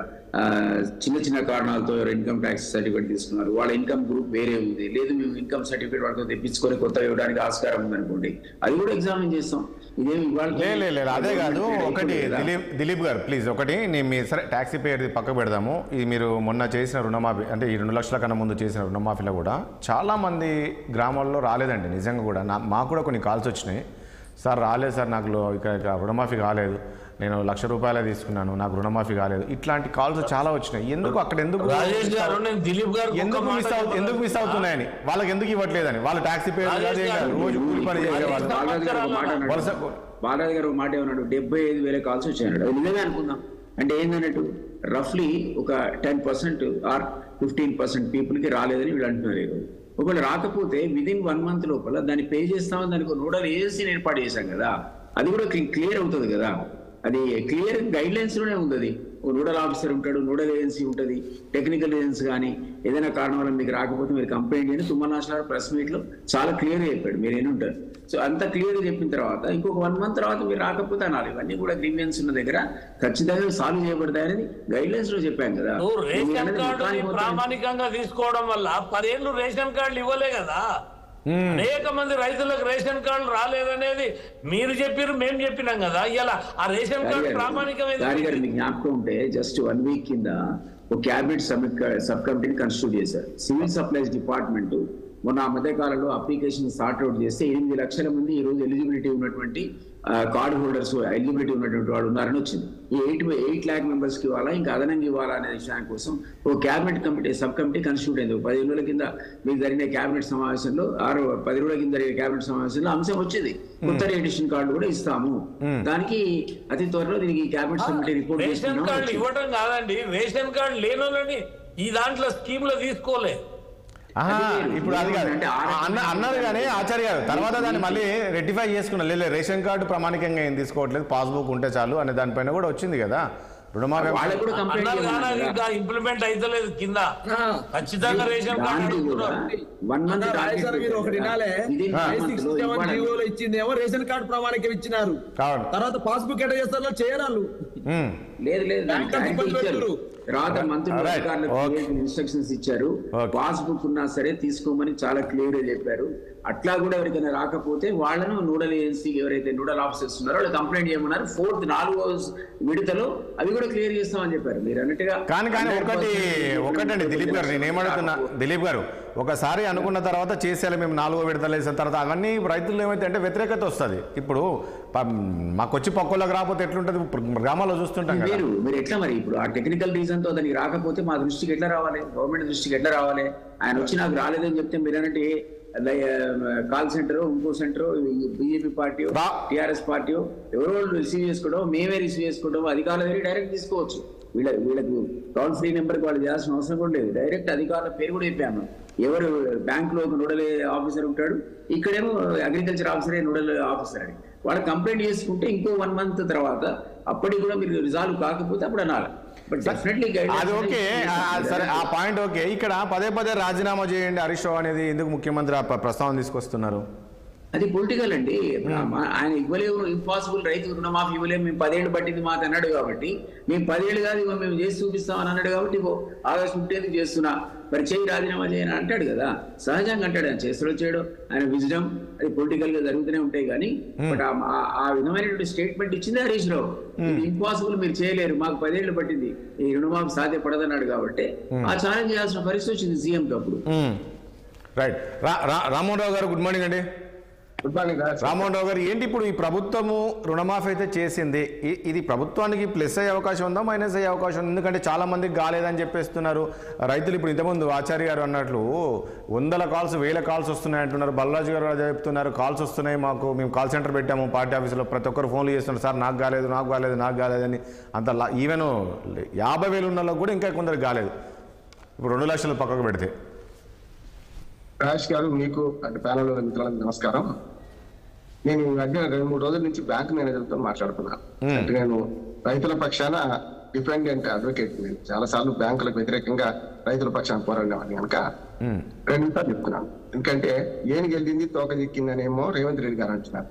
చిన్న కారణాలతో ఎవరు ఇన్కమ్ ట్యాక్స్ సర్టిఫికేట్ తీసుకున్నారు, వాళ్ళ ఇన్కమ్ గ్రూప్ వేరే ఉంది, లేదు మేము ఇన్కమ్ సర్టిఫికేట్ వాళ్ళతో తెప్పించుకొని కొత్త ఇవ్వడానికి ఆస్కారం ఉందనుకోండి, అది కూడా ఎగ్జామిన్ చేస్తాం. ఇదేమి లేదు అదే కాదు. ఒకటి దిలీప్ గారు ప్లీజ్, ఒకటి నేను మీ సరే ట్యాక్సీ పేరు పక్కకు పెడదాము. ఇది మీరు మొన్న చేసిన రుణమాఫీ అంటే ఈ 2 లక్షల కన్నా ముందు చేసిన రుణమాఫీలో కూడా చాలామంది గ్రామాల్లో రాలేదండి. నిజంగా కూడా మాకు కూడా కొన్ని కాల్స్ వచ్చినాయి, సార్ రాలేదు సార్, నాకు ఇక రుణమాఫీ కాలేదు, నేను ₹1,00,000 తీసుకున్నాను, నాకు రుణమాఫీ కాలేదు. ఇట్లాంటి కాల్స్ చాలా వచ్చినాయి. ఎందుకు అక్కడ ఎందుకు మిస్ అవుతున్నాయని, వాళ్ళకి ఎందుకు ఇవ్వట్లేదని, వాళ్ళ ట్యాక్సీ పేరు రోజు కూలి పని చేసేవాళ్ళు. బాలాజీ గారు మాట ఏమన్నాడు, 75,000 కాల్స్ వచ్చాయన్నాడు. అది నిజమే అనుకుందాం. అంటే ఏంటన్నట్టు రఫ్లీ ఒక 10% ఆర్ 15% పీపుల్కి రాలేదని వీళ్ళు అంటున్నారు. ఈరోజు ఒకవేళ రాకపోతే విదిన్ 1 month లోపల దాన్ని పే చేస్తామని దానికి నోడల్ ఏజెన్సీని ఏర్పాటు చేశాం కదా, అది కూడా క్లియర్ అవుతుంది కదా. అది క్లియర్ గైడ్ లైన్స్ లోనే ఉంది. అది నోడల్ ఆఫీసర్ ఉంటాడు, నోడల్ ఏజెన్సీ ఉంటుంది, టెక్నికల్ ఏజెన్సీ కానీ ఏదైనా కారణం వల్ల మీకు రాకపోతే మీరు కంప్లైంట్ చేయండి. తుమ్మల నాగేశ్వరరావు ప్రెస్ మీట్ లో చాలా క్లియర్గా చెప్పాడు, మీరు ఏనుంటారు. సో అంత క్లియర్గా చెప్పిన తర్వాత ఇంకొక 1 month తర్వాత మీరు రాకపోతే అనాలి. ఇవన్నీ కూడా గ్రీవియన్స్ ఉన్న దగ్గర ఖచ్చితంగా సాల్వ్ చేయబడతాయని గైడ్ లైన్స్ లో చెప్పాం కదా. ప్రామాణికంగా తీసుకోవడం వల్ల 10 ఏళ్ళు రేషన్ కార్డులు ఇవ్వలే కదా. అనేక మంది రైతులకు రేషన్ కార్డులు రాలేదనేది మీరు చెప్పారు, మేము చెప్పినాం కదా. ఇలా ఆ రేషన్ కార్డు ప్రామాణికమైన మీకు జ్ఞాపకం ఉంటే జస్ట్ 1 week కింద ఒక క్యాబినెట్ సబ్ కమిటీని కాన్స్టిట్యూట్ చేశారు. సివిల్ సప్లైస్ డిపార్ట్మెంట్ మొన్న ఆ మధ్య కాలంలో అప్లికేషన్ సార్ట్ అవుట్ చేస్తే 8 లక్షల మంది ఈ రోజు ఎలిజిబిలిటీ ఉన్నటువంటి కార్డు హోల్డర్స్ ఎలిజిబిలిటీ ఉన్నటువంటి వాళ్ళు ఉన్నారని వచ్చింది. ఈ 8 lakh మెంబర్స్కి ఇవ్వాలా, ఇంకా అదనంగా ఇవ్వాలా అనే విషయాన్ని కోసం ఓ cabinet committee sub committee constitute అయింది. 15 రోజుల కింద మీకు జరిగిన క్యాబినెట్ సమావేశంలో 10 రోజుల కింద జరిగిన క్యాబినెట్ సమావేశంలో అంశం వచ్చింది, కొత్త రేషన్ కార్డు కూడా ఇస్తాము. దానికి అతి త్వరలో దీనికి cabinet committee report ration card ఇవ్వడం కాదండి, రేషన్ కార్డు లేనోళ్ళని ఈ దాంట్లో స్కీమ్ లో తీసుకోలే. ఇప్పుడు అది కాదు అన్నారు కానీ ఆచార్య గారు తర్వాత దాన్ని మళ్ళీ రెక్టిఫై చేసుకున్నారు. లేదు రేషన్ కార్డు ప్రామాణికంగా ఏం తీసుకోవట్లేదు, పాస్బుక్ ఉంటే చాలు అనే దానిపైన కూడా వచ్చింది కదా. ఇంప్లిమెంట్ అయితే కింద ఖచ్చితంగా రేషన్ కార్డు ఇచ్చిందేమో రేషన్ కార్డు ప్రామాణికం ఇచ్చినారు, తర్వాత పాస్బుక్ ఎట్లా చేస్తారో చేయరాళ్ళు. లేదు తర్వాత మంత్రులు ఇన్స్ట్రక్షన్స్ ఇచ్చారు, పాస్బుక్ ఉన్నా సరే తీసుకోమని చాలా క్లియర్ గా చెప్పారు. అట్లా కూడా ఎవరికైనా రాకపోతే వాళ్ళను నోడల్ ఏజెన్సీ ఎవరైతే నోడల్ ఆఫీసర్స్ ఉన్నారో వాళ్ళు కంప్లైంట్ చేయమన్నారు. 4వ విడతలో అవి కూడా క్లియర్ చేస్తామని చెప్పారు. మీరు అన్నట్టుగా కానీ ఒకటండి దిలీప్ గారు, నేనేమడుతున్నా దిలీప్ గారు, ఒకసారి అనుకున్న తర్వాత చేసేయాలి మేము 4వ విడతలు వేసిన తర్వాత అవన్నీ రైతులు ఏమైతే అంటే వ్యతిరేకత వస్తుంది. ఇప్పుడు మాకు వచ్చి పక్కలకు రాకపోతే ఎట్లుంటది, గ్రామాల్లో చూస్తుంటాం. మీరు ఎట్లా మరి ఇప్పుడు ఆ టెక్నికల్ రీజన్ తో దానికి రాకపోతే మా దృష్టికి ఎట్లా రావాలి, గవర్నమెంట్ దృష్టికి ఎట్లా రావాలి? ఆయన వచ్చి నాకు రాలేదని చెప్తే మీరు అన్నట్టు కాల్ సెంటర్, ఇంకో centre, BJP party, TRS party ఎవరో రిసీవ్ చేసుకోవడం, మేమే రిసీవ్ చేసుకోవడం, అధికారుల దగ్గర డైరెక్ట్ తీసుకోవచ్చు. వీళ్ళకు టోల్ ఫ్రీ నెంబర్కి వాళ్ళు చేయాల్సిన అవసరం కూడా లేదు. డైరెక్ట్ అధికారుల పేరు కూడా చెప్పాము. ఎవరు బ్యాంకులో ఒక నోడల్ ఆఫీసర్ ఉంటాడు, ఇక్కడేమో అగ్రికల్చర్ ఆఫీసరే నోడల్ ఆఫీసర్ అని వాళ్ళు కంప్లైంట్ చేసుకుంటే ఇంకో 1 month తర్వాత అప్పటికి కూడా మీరు రిజాల్వ్ కాకపోతే అప్పుడు అనాలి. అది ఓకే, సరే ఆ పాయింట్ ఓకే. ఇక్కడ పదే రాజీనామా చేయండి హరీష్ రావు అనేది ఎందుకు ముఖ్యమంత్రి ప్రస్తావన తీసుకొస్తున్నారు? అది పొలిటికల్ అండి. ఆయన ఇవ్వలేవు, ఇంపాసిబుల్, రైతు రుణమాఫీ ఇవ్వలేము, మేము 10 ఏళ్ళు పట్టింది మాకు అన్నాడు కాబట్టి, మేము 10 ఏళ్ళు కాదు ఇవ్వ మేము చేసి చూపిస్తామని అన్నాడు కాబట్టి ఆగస్టు 15 చేస్తున్నా, మరి చేయి రాజీనామా చేయని అంటాడు కదా. సహజంగా అంటాడు, ఆయన చేస్తాడో చేయడో, ఆయన విజడం అది పొలిటికల్ గా జరుగుతూనే ఉంటాయి. కానీ బట్ ఆ విధమైనటువంటి స్టేట్మెంట్ ఇచ్చింది హరీష్ రావు. ఇది ఇంపాసిబుల్, మీరు చేయలేరు, మాకు 10 ఏళ్ళు పట్టింది, ఈ రుణమాఫీ సాధ్యపడదన్నాడు కాబట్టి ఆ ఛాలెంజ్ చేయాల్సిన పరిస్థితి వచ్చింది సీఎంకి అప్పుడు. రైట్. రామ్మోహన్ రావు గారు గుడ్ మార్నింగ్ అండి. రామ్మోహన్ రావు గారు, ఏంటి ఇప్పుడు ఈ ప్రభుత్వము రుణమాఫీ అయితే చేసింది, ఇది ప్రభుత్వానికి ప్లస్ అయ్యే అవకాశం ఉందా మైనస్ అయ్యే అవకాశం ఉంది? ఎందుకంటే చాలా మందికి కాలేదని చెప్పేస్తున్నారు రైతులు. ఇప్పుడు ఇంతకుముందు ఆచార్య గారు అన్నట్లు 100 కాల్స్ 1000 కాల్స్ వస్తున్నాయి అంటున్నారు. బలరాజు గారు చెప్తున్నారు కాల్స్ వస్తున్నాయి మాకు, మేము కాల్ సెంటర్ పెట్టాము పార్టీ ఆఫీసులో, ప్రతి ఒక్కరు ఫోన్లు చేస్తున్నారు సార్ నాకు కాలేదు నాకు కాలేదు నాకు కాలేదని. అంత ఈవెన్ 50,000 ఉన్న కూడా ఇంకా కొందరికి కాలేదు. ఇప్పుడు 2 లక్షలు పక్కకు పెడితే. రాజేష్ గారు, మీకు అంటే ప్యానల్ మిత్రులకు నమస్కారం. నేను ఈ మధ్య 2-3 రోజుల నుంచి బ్యాంక్ మేనేజర్తో మాట్లాడుతున్నాను. అంటే నేను రైతుల పక్షాన డిపెండెంట్ అడ్వకేట్. నేను చాలా సార్లు బ్యాంకులకు వ్యతిరేకంగా రైతుల పక్షాన పోరాడినామని కనుక 2 నిమిషాలు చెప్తున్నాను. ఎందుకంటే ఏం గెలిచింది తోక దిక్కిందనేమో రేవంత్ రెడ్డి గారు అంటున్నారు.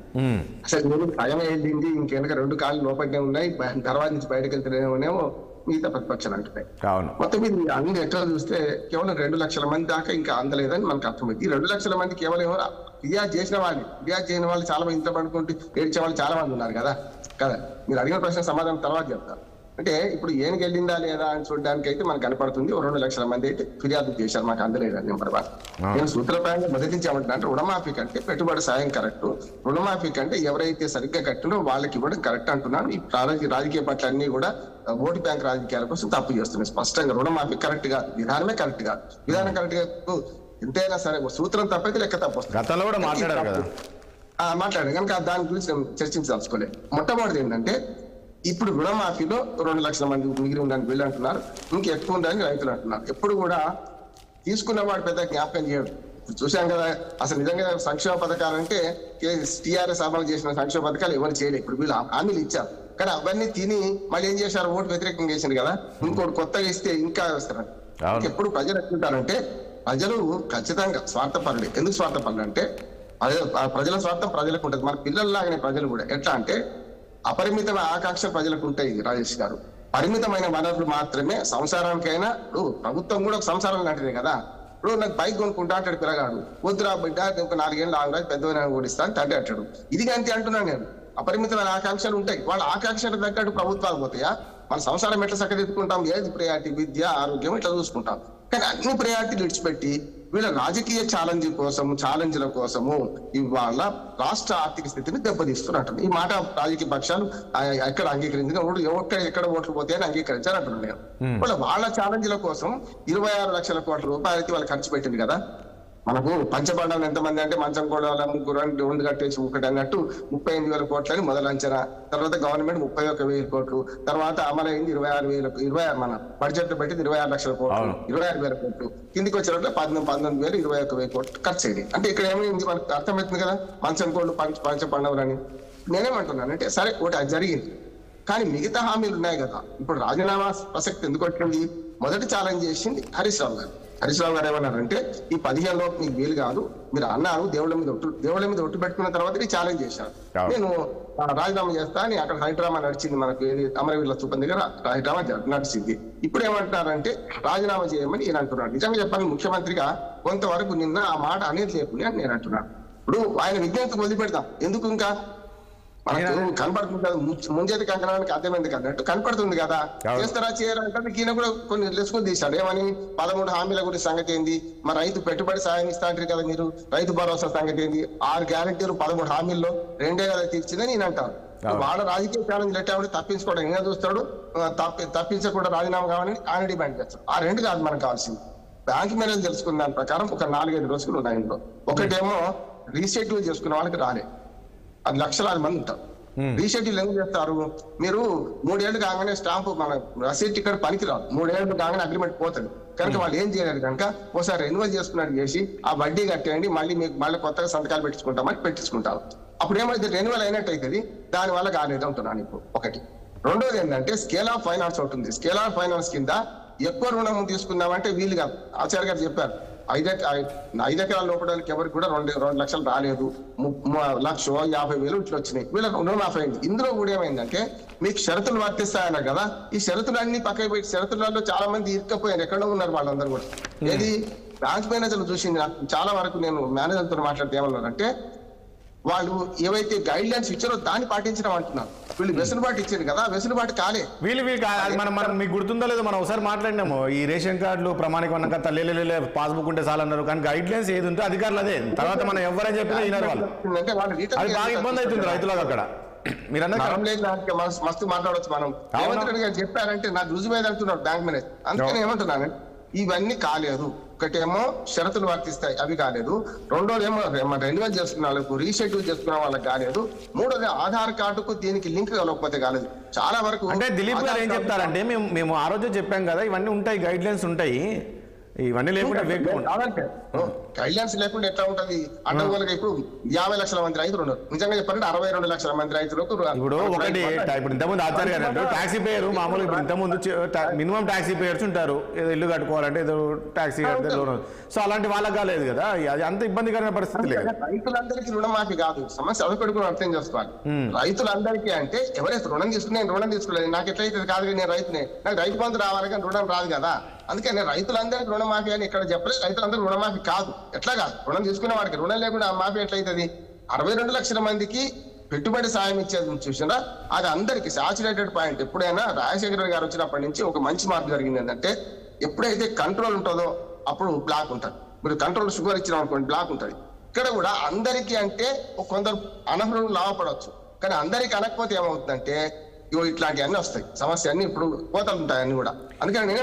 అసలు నేను భయం వెళ్ళింది ఇంకెనక 2 కాళ్ళు లోపలనే ఉన్నాయి, తర్వాత నుంచి బయటకు వెళ్తేనేమో మిగతా ప్రతిపక్షాలు అంటున్నాయి. మొత్తం మీద అన్ని ఎట్లా చూస్తే కేవలం 2 లక్షల మంది దాకా ఇంకా అందలేదని మనకు అర్థమైంది. 2 లక్షల మంది కేవలం ఫిర్యాదు చేసిన వాళ్ళు చాలా మంది ఇంట్లో పడుకుంటూ ఏడ్చే వాళ్ళు చాలా మంది ఉన్నారు కదా. మీరు అడిగిన ప్రశ్న సమాధానం తర్వాత చెప్తారు. అంటే ఇప్పుడు ఏం గెలిందా లేదా అని చూడడానికి అయితే మనకు కనపడుతుంది 2 లక్షల మంది అయితే ఫిర్యాదు చేశారు మాకు అందలేదని. నెంబర్ 1 నేను సూత్రప్రాయంగా మొదటించామంటున్నా అంటే రుణమాఫీ కంటే పెట్టుబడి సాయం కరెక్ట్, రుణమాఫీ కంటే ఎవరైతే సరిగ్గా కట్టినో వాళ్ళకి ఇవ్వడం కరెక్ట్ అంటున్నాను. ఈ రాజకీయ పట్ల అన్ని కూడా ఓటు బ్యాంక్ రాజకీయాల కోసం తప్పు చేస్తున్నాయి. స్పష్టంగా రుణమాఫీ కరెక్ట్ గా, విధానమే కరెక్ట్ గా, విధానం కరెక్ట్ గా ఎంతైనా సరే సూత్రం తప్పైతే లెక్క తప్పు మాట్లాడారు కనుక దాని గురించి చర్చించదలుచుకోలేదు. మొట్టమొదటి ఏంటంటే ఇప్పుడు రుణమాఫీలో 2 లక్షల మంది మిగిలి ఉందని వీళ్ళు అంటున్నారు, ఇంకా ఎక్కువ ఉందని రైతులు అంటున్నారు. ఎప్పుడు కూడా తీసుకున్నవాడు పెద్ద జ్ఞాపకం చేయడు. చూసాం కదా అసలు నిజంగా సంక్షేమ పథకాలు అంటే టీఆర్ఎస్ అమలు చేసిన సంక్షేమ పథకాలు ఎవరు చేయలేదు. ఇప్పుడు వీళ్ళు హామీలు ఇచ్చారు కానీ అవన్నీ తిని మళ్ళీ ఏం చేశారు, ఓటు వ్యతిరేకంగా చేసింది కదా, ఇంకోటి కొత్తగా ఇస్తే ఇంకా వేస్తారు. ఎప్పుడు ప్రజలు ఎట్లుంటారంటే ప్రజలు ఖచ్చితంగా స్వార్థపరుడు. ఎందుకు స్వార్థపరుడు అంటే ప్రజల స్వార్థం ప్రజలకు ఉంటుంది. మన పిల్లల్లాగానే ప్రజలు కూడా ఎట్లా అంటే అపరిమితమైన ఆకాంక్ష ప్రజలకు ఉంటాయి. రాజేష్ గారు, పరిమితమైన వనరులు మాత్రమే సంసారానికైనా. ప్రభుత్వం కూడా ఒక సంసారం లాంటిదే కదా. ఇప్పుడు నాకు బైక్ కొనుక్కుంటా అంటాడు పిల్లగాడు, వద్దురా బిడ్డ ఒక 4 ఏళ్ళు ఆగురాజు పెద్దవైనా ఓడిస్తా అని తండ్రి అంటాడు. ఇది అంతే అంటున్నాను నేను. అపరిమితమైన ఆకాంక్షలు ఉంటాయి. వాళ్ళ ఆకాంక్షలకు తగ్గట్టు ప్రభుత్వాలు పోతాయా? మన సంసారం ఎట్లా చక్కదిద్దుకుంటాం, ఏది ప్రయారిటీ, విద్య ఆరోగ్యం ఇట్లా చూసుకుంటాం. కానీ అన్ని ప్రయారిటీలు విడిచిపెట్టి వీళ్ళ రాజకీయ ఛాలెంజ్ల కోసము ఇవాళ రాష్ట్ర ఆర్థిక స్థితిని దెబ్బతీస్తున్నట్టు ఈ మాట రాజకీయ పక్షాలు ఎక్కడ అంగీకరించిన ఎక్కడ ఓట్లు పోతే అని అంగీకరించారంటున్నాను. వాళ్ళ ఛాలెంజ్ల కోసం 26 లక్షల కోట్ల రూపాయలు అయితే వాళ్ళు ఖర్చు పెట్టింది కదా. మనకు పంచపాండవులు ఎంతమంది అంటే మంచం కూడా 3 కట్టేసి 1 అన్నట్టు 38,000 కోట్లని మొదలు అంచనా. తర్వాత గవర్నమెంట్ 31,000 కోట్లు, తర్వాత అమలైంది 26,000 మన బడ్జెట్ లో పెట్టింది 26 లక్షల కోట్లు, 26,000 కోట్లు. కిందికి వచ్చేటప్పుడు 19,000 21,000 కోట్లు ఖర్చు అయింది. అంటే ఇక్కడ ఏమైంది మనకు అర్థమవుతుంది కదా, మంచం కోళ్ళు పంచపాండవులు అని. నేనేమంటున్నాను అంటే సరే ఒకటి అది జరిగింది, కానీ మిగతా హామీలు ఉన్నాయి కదా. ఇప్పుడు రాజీనామా ప్రసక్తి ఎందుకు వచ్చింది? మొదటి ఛాలెంజ్ చేసింది హరీష్ రావు గారు ఏమన్నారంటే ఈ 15 లోపు మీకు వీలు కాదు, మీరు అన్నారు దేవుళ్ళ మీద ఒట్టు పెట్టుకున్న తర్వాత ఛాలెంజ్ చేశారు, నేను రాజీనామా చేస్తా అని. అక్కడ హైడ్రామా నడిచింది, మనకు అమరవీరుల స్థూపం దగ్గర హైడ్రామా నడిచింది. ఇప్పుడు ఏమంటున్నారంటే రాజీనామా చేయమని ఈయన అంటున్నాడు. నిజంగా చెప్పాలి, ముఖ్యమంత్రిగా కొంతవరకు నిన్న ఆ మాట అనేది లేకుండా అని నేను అంటున్నాను. ఇప్పుడు ఆయన విజ్ఞప్తికి వదిలిపెడతాం ఎందుకు, ఇంకా మనకు కనపడుతుంది కదా, ముంజేతి కంకణానికి అర్థమైంది కన్నట్టు కనపడుతుంది కదా. చేస్తారా చేయరంటే ఈయన కూడా కొన్ని లెసుకుని తీశాడు. ఏమని 13 హామీల గురించి సంగతి ఏంది, మరి రైతు పెట్టుబడి సాయం ఇస్తా అంటారు కదా మీరు, రైతు భరోసా సంగతి ఏంది, 6 గ్యారెంటీలు 13 హామీల్లో 2 కదా తీర్చిందని నేను అంటాను. వాళ్ళ రాజకీయ ఛాలెంజ్ ఎట్లా తప్పించుకోవడం ఏం చూస్తాడు, తప్పించకుండా రాజీనామా కావాలని ఆయన డిమాండ్ చేస్తాడు. ఆ 2 కాదు మనకు కావాల్సింది. బ్యాంక్ మేనేజ్ తెలుసుకున్న దాని ప్రకారం ఒక 4-5 రోజులు ఉన్నాయి. ఇంట్లో ఒకటేమో రీషెడ్యూల్ చేసుకున్న వాళ్ళకి రాలే, అది లక్షలాది మంది ఉంటారు. రీషెడ్యూల్ ఎందుకు చేస్తారు, మీరు 3 ఏళ్ళు కాగానే స్టాంపు మన రసీద్ టికెట్ పనికిరాదు, 3 ఏళ్ళు కాగానే అగ్రిమెంట్ పోతుంది కనుక వాళ్ళు ఏం చేయలేరు కనుక ఒకసారి రెన్యువల్ చేసుకున్నట్టు చేసి ఆ వడ్డీ కట్టేయండి, మళ్ళీ కొత్తగా సంతకాలు పెట్టించుకుంటారు. అప్పుడు ఏమైతే రెన్యువల్ అయినట్టు అవుతుంది, దాని వల్ల కాలేదు అంటున్నాను. ఇప్పుడు ఒకటి. రెండోది ఏంటంటే స్కేల్ ఆఫ్ ఫైనాన్స్ ఉంటుంది. స్కేల్ ఆఫ్ ఫైనాన్స్ కింద ఎక్కువ రుణం తీసుకుందామంటే వీలు కాదు. ఆచార్య గారు చెప్పారు 5 ఎకరాల లోపడానికి ఎవరికి కూడా 2 లక్షలు రాలేదు, 1,50,000 ఇట్లా వచ్చినాయి. వీళ్ళకి రుణమాఫీ అయింది. ఇందులో కూడా ఏమైందంటే మీకు షరతులు వర్తిస్తాయన్నారు కదా, ఈ షరతులన్నీ పక్కన పెట్టి షరతులలో చాలా మంది ఇరుక్కపోయారు, ఎక్కడో ఉన్నారు వాళ్ళందరూ కూడా. ఏది బ్యాంక్ మేనేజర్లు చూసింది నాకు చాలా వరకు, నేను మేనేజర్తో మాట్లాడితే ఏమన్నారంటే వాళ్ళు ఏవైతే గైడ్ లైన్స్ ఇచ్చారో దాన్ని పాటించడం అంటున్నారు. వీళ్ళు వెసులుబాటు ఇచ్చారు కదా, వెసులుబాటు కాలే. వీళ్ళు మనం మీకు గుర్తుందో లేదో మనం ఒకసారి మాట్లాడినాము. ఈ రేషన్ కార్డులు ప్రామాణికమన్నాక తల్లి పాస్బుక్ ఉంటే చాలన్నారు, కానీ గైడ్ లైన్స్ ఏది ఉంటే అధికారులు అదే. తర్వాత మనం ఎవరని చెప్పినా వినరు వాళ్ళు. అది బాగా ఇబ్బంది అవుతుంది రైతులకు అక్కడ. మీరు మస్తు మాట్లాడవచ్చు మనం. రేవంత్ రెడ్డి గారు చెప్పారంటే నాకు రుజువేది అంటున్నారు బ్యాంక్ మేనేజర్. అందుకని ఏమంటున్నాను, ఇవన్నీ కాలేదు. ఒకటేమో షరతులు వర్తిస్తాయి, అవి కాలేదు. రెండోది ఏమో రెన్యువల్ చేసుకున్న వాళ్ళకు, రీషెడ్యూల్ చేసుకున్న వాళ్ళకి కాలేదు. మూడోది ఆధార్ కార్డుకు దీనికి లింక్ కలగకపోతే కాలేదు. చాలా వరకు అంటే దిలీప్ గారు ఏం చెప్తారంటే, మేము ఆ రోజు చెప్పాం కదా, ఇవన్నీ ఉంటాయి, గైడ్ లైన్స్ ఉంటాయి, ఇవన్నీ లేకుండా గైడ్ లైన్స్ లేకుండా ఎట్లా ఉంటది? అడ్డగోలుగా ఇప్పుడు 50 లక్షల మంది రైతులు ఉన్నారు. నిజంగా చెప్పాలంటే 62 లక్షల మంది రైతులకు ఇప్పుడు ఒకటి. ఇప్పుడు ఇంతకుముందు ఆచార్య గారు అంటే టాక్సీ పేరు మామూలు. ఇప్పుడు ఇంతకుముందు మినిమం టాక్సీ పేయర్స్ ఉంటారు, ఏదో ఇల్లు కట్టుకోవాలంటే ఏదో టాక్సీ కడితే లోన్. సో అలాంటి వాళ్ళకి కాలేదు కదా, అది అంత ఇబ్బందికరమైన పరిస్థితి లేదు. రైతులందరికీ రుణమాఫీ కాదు సమస్య, అదొకటి కూడా అర్థం చేసుకోవాలి. రైతులందరికీ అంటే ఎవరైతే రుణం తీసుకుని నేను రుణం తీసుకోలేదు, నాకు ఎట్లయితే కాదు, నేను రైతునే, నాకు రైతు బంధు రావాలి కానీ రుణం రాదు కదా. అందుకని రైతులందరికీ రుణమాఫీ అని ఇక్కడ చెప్పలేదు. రైతులందరూ రుణమాఫీ కాదు. ఎట్లా కాదు? రుణం తీసుకునే వాడికి రుణం లేకుండా మాఫీ ఎట్లయితుంది? 62 లక్షల మందికి పెట్టుబడి సాయం ఇచ్చేది చూసినా, అది అందరికి సాచురేటెడ్ పాయింట్. ఎప్పుడైనా రాజశేఖర గారు వచ్చినప్పటి నుంచి ఒక మంచి మార్పు జరిగింది ఏంటంటే, ఎప్పుడైతే కంట్రోల్ ఉంటుందో అప్పుడు బ్లాక్ ఉంటుంది. మీరు కంట్రోల్ షుగర్ ఇచ్చిన అనుకోండి, బ్లాక్ ఉంటుంది. ఇక్కడ కూడా అందరికీ అంటే కొందరు అనర్హులు లాభపడవచ్చు, కానీ అందరికి అనకపోతే ఏమవుతుందంటే ఇట్లాంటివన్నీ వస్తాయి, సమస్య అన్ని ఇప్పుడు కోతలు ఉంటాయి అన్ని కూడా. అందుకని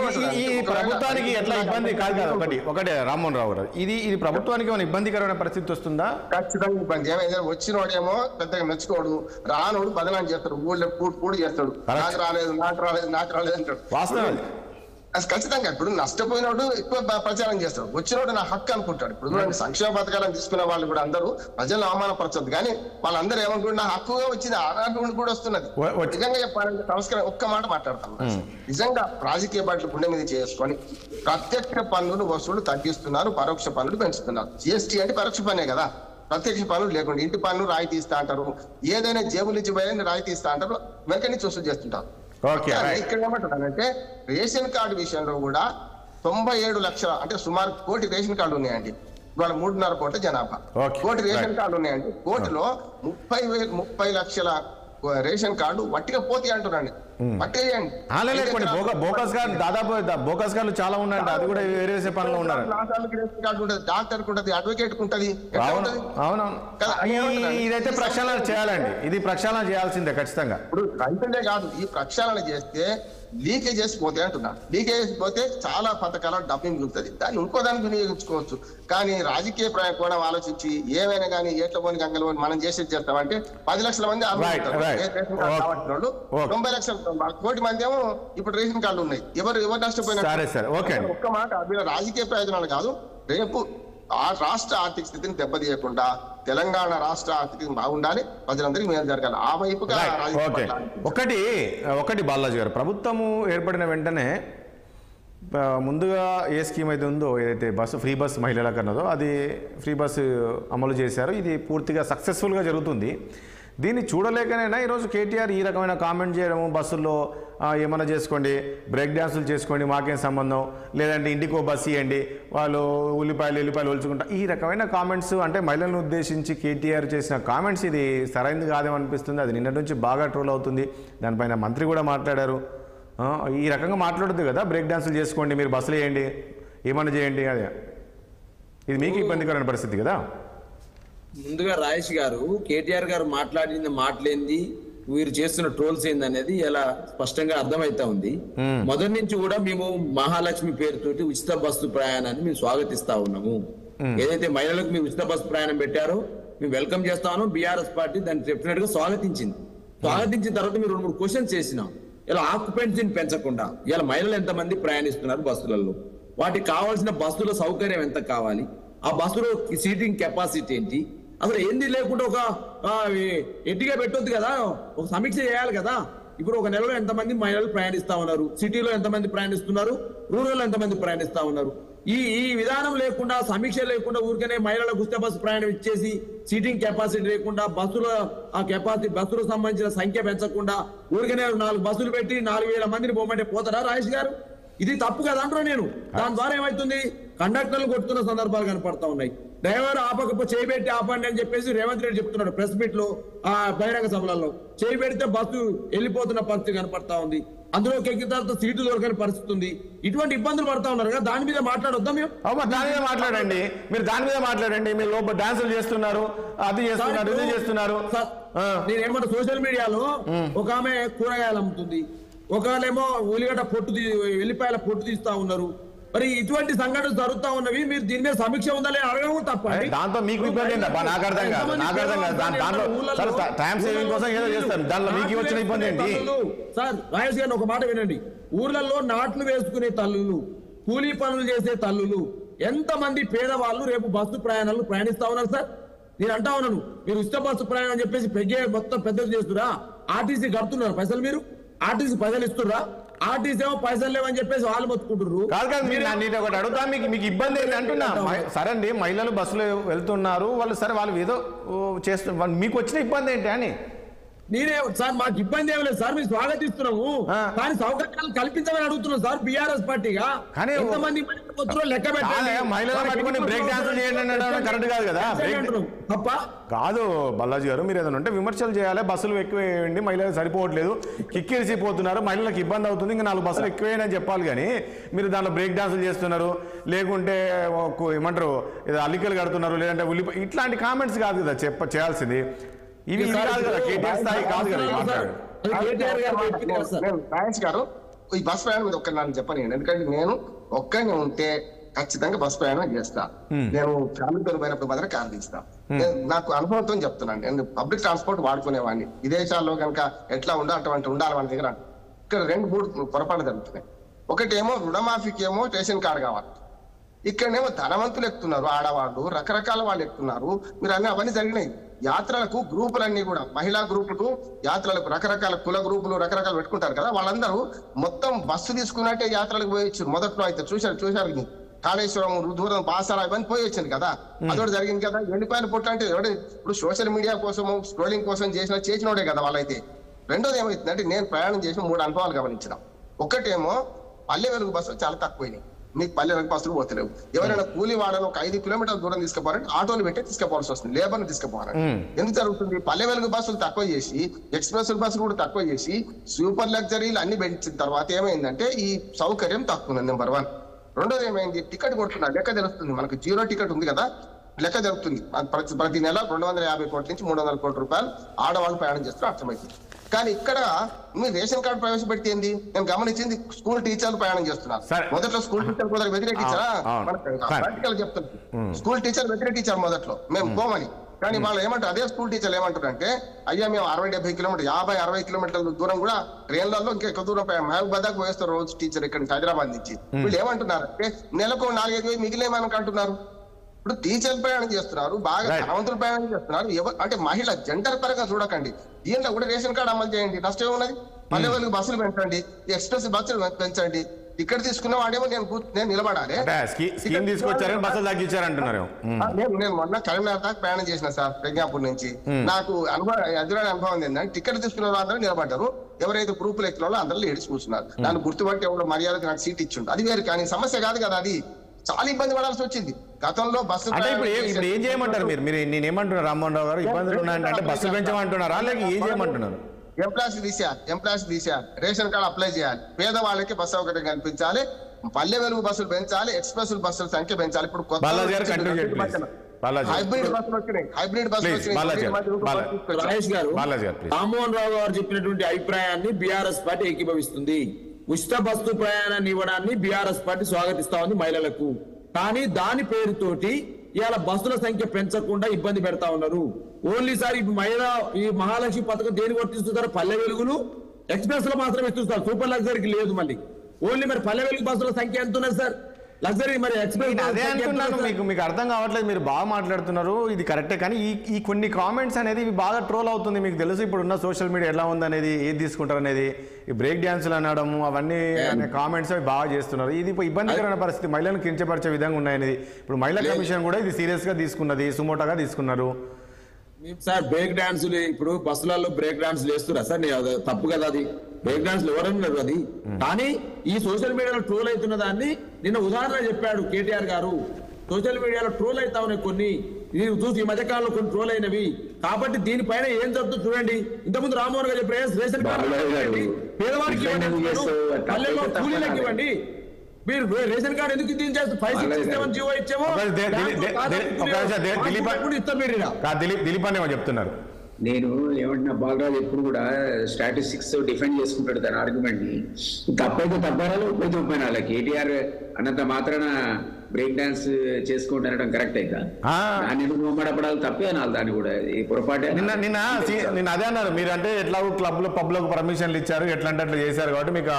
ఈ ప్రభుత్వానికి ఎట్లా ఇబ్బంది కాదు కదా. ఒకటే రామ్మోహన్ రావు గారు, ఇది ప్రభుత్వానికి ఏమైనా ఇబ్బందికరమైన పరిస్థితి వస్తుందా? ఖచ్చితంగా ఇబ్బంది. ఏమైనా వచ్చినోడేమో పెద్దగా మెచ్చుకోడు, రానోడు బదనాలు చేస్తాడు, ఊళ్ళో పూడి చేస్తాడు, నాకు రాలేదు అంటాడు. వాస్తవం అది ఖచ్చితంగా. ఇప్పుడు నష్టపోయినోడు ఎక్కువ ప్రచారం చేస్తాడు, వచ్చినోడు నా హక్కు అనుకుంటాడు. ఇప్పుడు చూడండి, సంక్షేమ పథకాలను తీసుకునే వాళ్ళు కూడా అందరూ ప్రజలను అవమానపరచదు, కానీ వాళ్ళందరూ ఏమనుకుంటే నా హక్కుగా వచ్చింది, ఆనాడు కూడా వస్తున్నది. నిజంగా చెప్పాలంటే సంస్కారం ఒక్క మాట మాట్లాడతాం. నిజంగా రాజకీయ పార్టీలు గుండె మీద చేసుకొని ప్రత్యక్ష పన్నులు వసూలు తగ్గిస్తున్నారు, పరోక్ష పన్నులు పెంచుతున్నారు. జిఎస్టీ అంటే పరోక్ష పన్నే కదా. ప్రత్యక్ష పన్నులు లేకుండా ఇంటి పన్ను రాయితీ ఇస్తా అంటారు, ఏదైనా జేబులు ఇచ్చి పోయని రాయితీ ఇస్తా అంటారు, వెనక నుంచి వసూలు చేస్తుంటారు. ఇక్కడ ఏమంటున్నానంటే, రేషన్ కార్డు విషయంలో కూడా 97 లక్షల అంటే సుమారు 1 కోటి రేషన్ కార్డు ఉన్నాయండి. ఇవాళ 3.5 కోట్ల జనాభా, 1 కోటి రేషన్ కార్డు ఉన్నాయండి. కోటిలో 30 లక్షల రేషన్ కార్డు వట్టిగా పోతే అంటున్నాండి. బోకస్ కార్డు దాదాపు బోకస్ కార్డు చాలా ఉన్నాయండి, అది కూడా వేరే పనులు ఉన్నారు. రేషన్ కార్డు ఉంటుంది, డాక్టర్ ఉంటుంది, అడ్వకేట్ ఉంటుంది. ఇదైతే ప్రక్షాళన చేయాలండి, ఇది ప్రక్షాళన చేయాల్సిందే ఖచ్చితంగా. ఇప్పుడు రైతులే కాదు, ఈ ప్రక్షాళన చేస్తే లీకేజెస్ పోతే అంటున్నా. లీకేజెస్ పోతే చాలా పథకాల డబ్బింగ్ మిగులుతుంది, దాన్ని ఇంకో దానికి వినియోగించుకోవచ్చు. కానీ రాజకీయ కోణం ఆలోచించి ఏమైనా కానీ ఏట్ల పోని గంగలు మనం చేసేది చేస్తామంటే 10 లక్షల మంది 90 లక్షల 1 కోటి మంది ఏమో ఇప్పుడు రేషన్ కార్డు ఉన్నాయి. ఎవరు నష్టపోయినా ఒక్క మాట, రాజకీయ ప్రయోజనాలు కాదు, రేపు ఆ రాష్ట్ర ఆర్థిక స్థితిని దెబ్బతీయకుండా తెలంగాణ రాష్ట్ర ఆర్థిక బాగుండాలి, ప్రజలందరికీ మేలు జరగాలి. ఆ వైపుగా ఒకటి బాలాజీ గారు, ప్రభుత్వము ఏర్పడిన వెంటనే ముందుగా ఏ స్కీమ్ అయితే ఉందో, ఏదైతే ఫ్రీ బస్ మహిళలకు అన్నదో, అది ఫ్రీ బస్సు అమలు చేశారు. ఇది పూర్తిగా సక్సెస్ఫుల్గా జరుగుతుంది. దీన్ని చూడలేకనైనా ఈరోజు కేటీఆర్ ఈ రకమైన కామెంట్ చేయడము, బస్సుల్లో ఏమైనా చేసుకోండి, బ్రేక్ డ్యాన్సులు చేసుకోండి, మాకేం సంబంధం, లేదంటే ఇంటికో బస్సు ఇవ్వండి, వాళ్ళు ఉల్లిపాయలు ఒలుచుకుంటా, ఈ రకమైన కామెంట్స్, అంటే మహిళలను ఉద్దేశించి కేటీఆర్ చేసిన కామెంట్స్, ఇది సరైనది కాదేమనిపిస్తుంది. అది నిన్నటి నుంచి బాగా ట్రోల్ అవుతుంది. దానిపైన మంత్రి కూడా మాట్లాడారు. ఈ రకంగా మాట్లాడద్దు కదా, బ్రేక్ డాన్సులు చేసుకోండి, మీరు బస్సులు వేయండి, ఏమన్నా చేయండి, అదే ఇది మీకు ఇబ్బందికరమైన పరిస్థితి కదా. ముందుగా రాజేష్ గారు, కేటీఆర్ గారు మాట్లాడింది మాటలేంది, వీరు చేస్తున్న ట్రోల్స్ ఏంది అనేది ఇలా స్పష్టంగా అర్థమైతా ఉంది. మొదటి నుంచి కూడా మేము మహాలక్ష్మి పేరుతోటి ఉచిత బస్సు ప్రయాణాన్ని మేము స్వాగతిస్తా ఉన్నాము. ఏదైతే మహిళలకు మీరు ఉచిత బస్సు ప్రయాణం పెట్టారో మేము వెల్కమ్ చేస్తాను. బీఆర్ఎస్ పార్టీ దాన్ని డెఫినెట్ గా స్వాగతించింది. స్వాగతించిన తర్వాత మీరు 2-3 క్వశ్చన్స్ చేసినాం. ఇలా ఆక్యుపెన్సీని పెంచకుండా ఇలా మహిళలు ఎంతమంది ప్రయాణిస్తున్నారు బస్సులలో, వాటికి కావాల్సిన బస్సుల సౌకర్యం ఎంత కావాలి, ఆ బస్సులో సీటింగ్ కెపాసిటీ ఏంటి, అసలు ఏంది లేకుండా ఒక ఎట్టిగా పెట్టొద్దు కదా, ఒక సమీక్ష చేయాలి కదా. ఇప్పుడు ఒక నెలలో ఎంతమంది మహిళలు ప్రయాణిస్తా ఉన్నారు, సిటీలో ఎంతమంది ప్రయాణిస్తున్నారు, రూరల్ ఎంతమంది ప్రయాణిస్తా ఉన్నారు, ఈ విధానం లేకుండా, సమీక్ష లేకుండా ఊరికనే మహిళల ఉచిత బస్సు ప్రయాణం ఇచ్చేసి సీటింగ్ కెపాసిటీ లేకుండా, బస్సుల ఆ కెపాసిటీ, బస్సులకు సంబంధించిన సంఖ్య పెంచకుండా ఊరికనే 4 బస్సులు పెట్టి 4,000 మందిని పోమంటే పోతారా రాజేష్ గారు? ఇది తప్పు కదా అంటున్నా నేను. దాని ద్వారా ఏమవుతుంది, కండక్టర్లు కొట్టుకున్న సందర్భాలు కనపడతా ఉన్నాయి. డ్రైవర్ ఆపకపోతే చేయి పెట్టి ఆపండి అని చెప్పేసి రేవంత్ రెడ్డి చెప్తున్నాడు ప్రెస్ మీట్ లో, ఆ బహిరంగ సభలలో. చేయి పెడితే బస్సు వెళ్ళిపోతున్న పరిస్థితి కనపడతా ఉంది. అందులోకి ఎక్కిన తర్వాత సీటు దొరకని పరిస్థితి ఉంది. ఇటువంటి ఇబ్బందులు పడతా ఉన్నారు కదా, దాని మీద మాట్లాడొద్దాం మేము. దాని మీద మాట్లాడండి, మీరు దాని మీద మాట్లాడండి. మీరు లోపల డాన్సులు చేస్తున్నారు, అది చేస్తున్నారు, ఇది చేస్తున్నారు. నేనేమన్నా సోషల్ మీడియాలో ఒక ఆమె కూరగాయలు అమ్ముతుంది, ఒకళ్ళేమో ఉల్లిగడ్డ ఎల్లిపాయల పొట్టు తీస్తా ఉన్నారు. మరి ఇటువంటి సంఘటనలు జరుగుతా ఉన్నవి, మీరు దీని మీద సమీక్ష ఉందా లేదా అడగడం తప్ప. దాంతో మీకు ఇబ్బంది ఏంటబ్బా? నాకు అర్థం కాదు. దాంట్లో టైం సేవింగ్ కోసం ఏదో చేస్తారు, దాంట్లో మీకు వచ్చిన ఇబ్బంది ఏంటి? సార్ రాజేష్ గారిని ఒక మాట వినండి. ఊర్లలో నాట్లు వేసుకునే తల్లులు, కూలీ పనులు చేసే తల్లులు, ఎంతమంది పేదవాళ్ళు రేపు బస్సు ప్రయాణాలు ప్రయాణిస్తా ఉన్నారు సార్. నేను అంటా ఉన్నాను, మీరు ఉచిత బస్సు ప్రయాణం అని చెప్పేసి మొత్తం పెద్దలు చేస్తురా. ఆర్టీసీ కడుతున్నారు పైసలు, మీరు ఆర్టీసీ పైసలు ఇస్తుర్రా? ఆర్టీసీ ఏమో పైసలు లేవని చెప్పేసి వాళ్ళు మొత్తుకుంటారు. నేను ఒకటి అడుగుతా, మీకు ఇబ్బంది ఏంటి అంటున్నా. సరే అండి, మహిళలు బస్సులో వెళ్తున్నారు, వాళ్ళు సరే వాళ్ళు ఏదో చేస్తున్నారు, మీకు వచ్చిన ఇబ్బంది ఏంటి అని. నేనే సార్, మాకు ఇబ్బంది ఏమి లేదు సార్, మేము స్వాగతిస్తున్నాము. కానీ సౌకర్యాలు కల్పించమని అడుగుతున్నాం సార్ బీఆర్ఎస్ పార్టీగా. కానీ ఎంతమంది లెక్క పెట్టండి. మహిళలు పట్టుకుని బ్రేక్ డాన్స్ చేయండి కరెక్ట్ కాదు కదా. తప్ప కాదు బాలాజీ గారు, మీరు ఏదైనా ఉంటే విమర్శలు చేయాలి. బస్సులు ఎక్కువ వేయండి, మహిళలు సరిపోవట్లేదు, కిక్కిరిసిపోతున్నారు, మహిళలకు ఇబ్బంది అవుతుంది, ఇంకా 4 బస్సులు ఎక్కువేయని అని చెప్పాలి. కానీ మీరు దాంట్లో బ్రేక్ డాన్సులు చేస్తున్నారు, లేకుంటే ఏమంటారు ఏదో అల్లికలు కడుతున్నారు, లేదంటే ఇట్లాంటి కామెంట్స్ కాదు కదా చేయాల్సింది. ఇవి కాదు కదా, కేటీఆర్ స్థాయి కాదు కదా. రాజేష్ గారు, ఈ బస్ ప్రయాణం మీద ఒక్కరిని చెప్పని, ఎందుకంటే నేను ఒక్కరిని ఉంటే ఖచ్చితంగా బస్ ప్రయాణం చేస్తా. నేను ఫ్యామిలీతో పోయినప్పుడు మాత్రం కార్ తీస్తా. నాకు అనుభవంతో చెప్తున్నాను, నేను పబ్లిక్ ట్రాన్స్పోర్ట్ వాడుకునేవాడిని. విదేశాల్లో కనుక ఎట్లా అటువంటి ఉండాలి మన దగ్గర. ఇక్కడ 2-3 పొరపాట్లు జరుగుతున్నాయి. ఒకటేమో రుణమాఫీకి ఏమో రేషన్ కార్డు కావాలి, ఇక్కడనేమో ధనవంతులు ఎక్కుతున్నారు, ఆడవాళ్ళు రకరకాల వాళ్ళు ఎక్కుతున్నారు. మీరు అవన్నీ జరిగినాయి. యాత్రలకు గ్రూపులన్నీ కూడా మహిళా గ్రూపులకు, యాత్రలకు రకరకాల కుల గ్రూపులు రకరకాలు పెట్టుకుంటారు కదా, వాళ్ళందరూ మొత్తం బస్సు తీసుకున్నట్టే యాత్రలకు పోయొచ్చు. మొదట్లో అయితే చూశారు కాళేశ్వరం, దూరం బాసాల ఇవన్నీ పోయి వచ్చింది కదా, అదొకటి జరిగింది కదా. ఎండిపోయిన పొట్టు అంటే ఇప్పుడు సోషల్ మీడియా కోసము స్క్రోలింగ్ కోసం చేసినోడే కదా వాళ్ళైతే. రెండోది ఏమైతుందంటే, నేను ప్రయాణం చేసిన 3 అనుభవాలు గమనించిన. ఒకటేమో పల్లె వెలుగు బస్సులు చాలా తక్కువైనాయి, మీకు పల్లె వెలుగు బస్సులు పోతలేవు. ఎవరైనా కూలీ వాళ్ళని ఒక 5 కిలోమీటర్ల దూరం తీసుకుపోవాలంటే ఆటోలు పెట్టి తీసుకుపోవాల్సి వస్తుంది, లేబర్ని తీసుకుపోవాలని. ఎందుకు జరుగుతుంది? పల్లె వెలుగు బస్సులు తక్కువ చేసి, ఎక్స్ప్రెస్ బస్సులు కూడా తక్కువ చేసి, సూపర్ లగ్జరీలు అన్ని పెంచిన తర్వాత ఏమైందంటే ఈ సౌకర్యం తక్కువ ఉంది. నెంబర్ 1. రెండోది ఏమైంది, టికెట్ కొడుతున్నారు, లెక్క తెలుస్తుంది. మనకు 0 టికెట్ ఉంది కదా, లెక్క జరుగుతుంది. ప్రతి నెల 250 కోట్ల నుంచి 300 కోట్ల రూపాయలు ఆడవాళ్ళు ప్రయాణం చేస్తారు, అర్థమైంది. కానీ ఇక్కడ మీరు రేషన్ కార్డు ప్రవేశపెడితే ఏంది, నేను గమనించింది, స్కూల్ టీచర్లు ప్రయాణం చేస్తున్నారు. మొదట్లో స్కూల్ టీచర్ కూడా వ్యతిరేకించారా? ప్రాక్టికల్ చెప్తున్నారు, స్కూల్ టీచర్ వ్యతిరేకించారు మొదట్లో, మేము పోమని. కానీ వాళ్ళు ఏమంటారు, అదే స్కూల్ టీచర్లు ఏమంటారు అంటే, అయ్యా మేము 60-70 కిలోమీటర్ 50-60 కిలోమీటర్ల దూరం కూడా ట్రైన్లలో ఇంకా ఎక్కువ దూరం మహబూబాబాద్ పోయేస్తారు రోజు టీచర్ ఇక్కడ నుంచి, హైదరాబాద్ నుంచి. వీళ్ళు ఏమంటున్నారు అంటే, నెలకు 4-5 వేలు మిగిలేమని అంటున్నారు. ఇప్పుడు టీచర్లు ప్రయాణం చేస్తున్నారు, బాగా ధనవంతులు ప్రయాణం చేస్తున్నారు. అంటే మహిళ జెండర్ పరంగా చూడకండి, దీంట్లో కూడా రేషన్ కార్డు అమలు చేయండి, నష్టం ఉన్నది. పల్లె వెలుగు బస్సులు పెంచండి, ఎక్స్ప్రెస్ బస్సులు పెంచండి. ఇక్కడ తీసుకున్న వాడేమో నేను నిలబడాలి. నేను మొన్న కరీంనగర్ దాకా ప్రయాణం చేసిన సార్, ప్రజ్ఞాపూర్ నుంచి. నాకు ఎదురైన అనుభవం ఏంటంటే, టికెట్ తీసుకున్న వాళ్ళందరూ నిలబడ్డారు, ఎవరైతే గ్రూపులు ఎక్కిన వాళ్ళు అందరూ లేడీస్ కూర్చున్నారు. నన్ను గుర్తుపట్టి ఎవరో మర్యాదకు నాకు సీట్ ఇచ్చిండు, అది వేరు. కానీ సమస్య కాదు కదా, అది చాలా ఇబ్బంది పడాల్సి వచ్చింది గతంలో. బస్సు ఇప్పుడు ఏం చేయమంటారు మీరు? నేనేమంటున్నారు రామ్మోహన్ రావు గారు, ఇబ్బందులు ఉన్నాయంటే బస్సులు పెంచమంటున్నారా, లేక ఏం చేయమంటున్నారు? ఎంప్లాయీస్ తీసేయాలి, రేషన్ కార్డు అప్లై చేయాలి, పేదవాళ్ళకి బస్సు సౌకర్యం కల్పించాలి, పల్లె వెలుగు బస్సులు పెంచాలి, ఎక్స్ప్రెస్ బస్సుల సంఖ్య పెంచాలి. ఇప్పుడు కొత్త హైబ్రిడ్ బస్సులు వచ్చినాయి, రాజేష్ గారు, రామ్మోహన్ రావు గారు చెప్పినటువంటి అభిప్రాయాన్ని బీఆర్ఎస్ పార్టీ ఏకీభవిస్తుంది. ఉచిత బస్సు ప్రయాణాన్ని ఇవ్వడాన్ని బీఆర్ఎస్ పార్టీ స్వాగతిస్తా ఉంది మహిళలకు. కానీ దాని పేరుతోటి ఇవాళ బస్సుల సంఖ్య పెంచకుండా ఇబ్బంది పెడతా ఉన్నారు. ఓన్లీ సార్ ఈ మహాలక్ష్మి పథకం దేని వర్తిస్తున్నారు? పల్లె వెలుగులు ఎక్స్ప్రెస్ లో మాత్రమే ఇస్తున్నారు, సూపర్ లగ్జరీకి లేదు. మళ్ళీ ఓన్లీ మరి పల్లె వెలుగు బస్సుల సంఖ్య ఎంత ఉన్నది సార్? లగ్జరీ మరి ఎక్స్ప్రెస్. అదే అంటున్నాను, మీకు అర్థం కావట్లేదు. మీరు బాగా మాట్లాడుతున్నారు, ఇది కరెక్టే. కానీ ఈ కొన్ని కామెంట్స్ అనేది ఇవి బాగా ట్రోల్ అవుతుంది. మీకు తెలుసు ఇప్పుడున్న సోషల్ మీడియా ఎలా ఉందనేది, ఏది తీసుకుంటారు అనేది. ఈ బ్రేక్ డ్యాన్సులు అనడము అవన్నీ కామెంట్స్ అవి బాగా చేస్తున్నారు. ఇది ఇబ్బందికరమైన పరిస్థితి, మహిళలను కించపరిచే విధంగా ఉన్నాయనేది. ఇప్పుడు మహిళా కమిషన్ కూడా ఇది సీరియస్గా తీసుకున్నది, సుమోటోగా తీసుకున్నారు. సార్ బ్రేక్ డాన్సులు ఇప్పుడు బస్సులలో బ్రేక్ డాన్సులు వేస్తున్నా సార్ నేను అది తప్పు కదా, అది బ్రేక్ డాన్సులు ఎవరన్నారు అది. కానీ ఈ సోషల్ మీడియాలో ట్రోల్ అవుతున్న దాన్ని నిన్న ఉదాహరణ చెప్పాడు కేటీఆర్ గారు. సోషల్ మీడియాలో ట్రోల్ అవుతా ఉన్నాయి కొన్ని, నేను చూసి ఈ మధ్యకాలంలో కొన్ని ట్రోల్ అయినవి. కాబట్టి దీనిపైన ఏం జరుగుతుందో చూడండి. ఇంతకుముందు రామ్మోహన్ గారు చెప్పారు రేషన్ కార్డు పేదవారికి పల్లెల్లో కూలీలకు ఇవ్వండి. మీరు రేషన్ కార్డు ఎందుకు తీసేస్తారు? 567 జీవో ఇచ్చామో దిలీప్ అని చెప్తున్నారు. నేను ఏమంటున్నా, బాలరాజు ఎప్పుడు కూడా స్టాటిస్టిక్స్ డిఫెండ్ చేసుకుంటాడు తన ఆర్గ్యుమెంట్ ని. తప్పైతే తప్పారాలు, ఒప్పైతే ఒప్పానాలి. కేటీఆర్ అన్నంత మాత్రాన బ్రేక్ డాన్స్ చేసుకుంటానడం కరెక్ట్ అయితే దాన్ని మొమ్మడపడాలి, తప్పే అనాలి. దాన్ని కూడా పొరపాటే. నిన్న అదే అన్నారు మీరు, అంటే ఎట్లా క్లబ్లో పబ్లకు పర్మిషన్లు ఇచ్చారు, ఎట్లా అంటే అట్లా చేశారు. కాబట్టి మీకు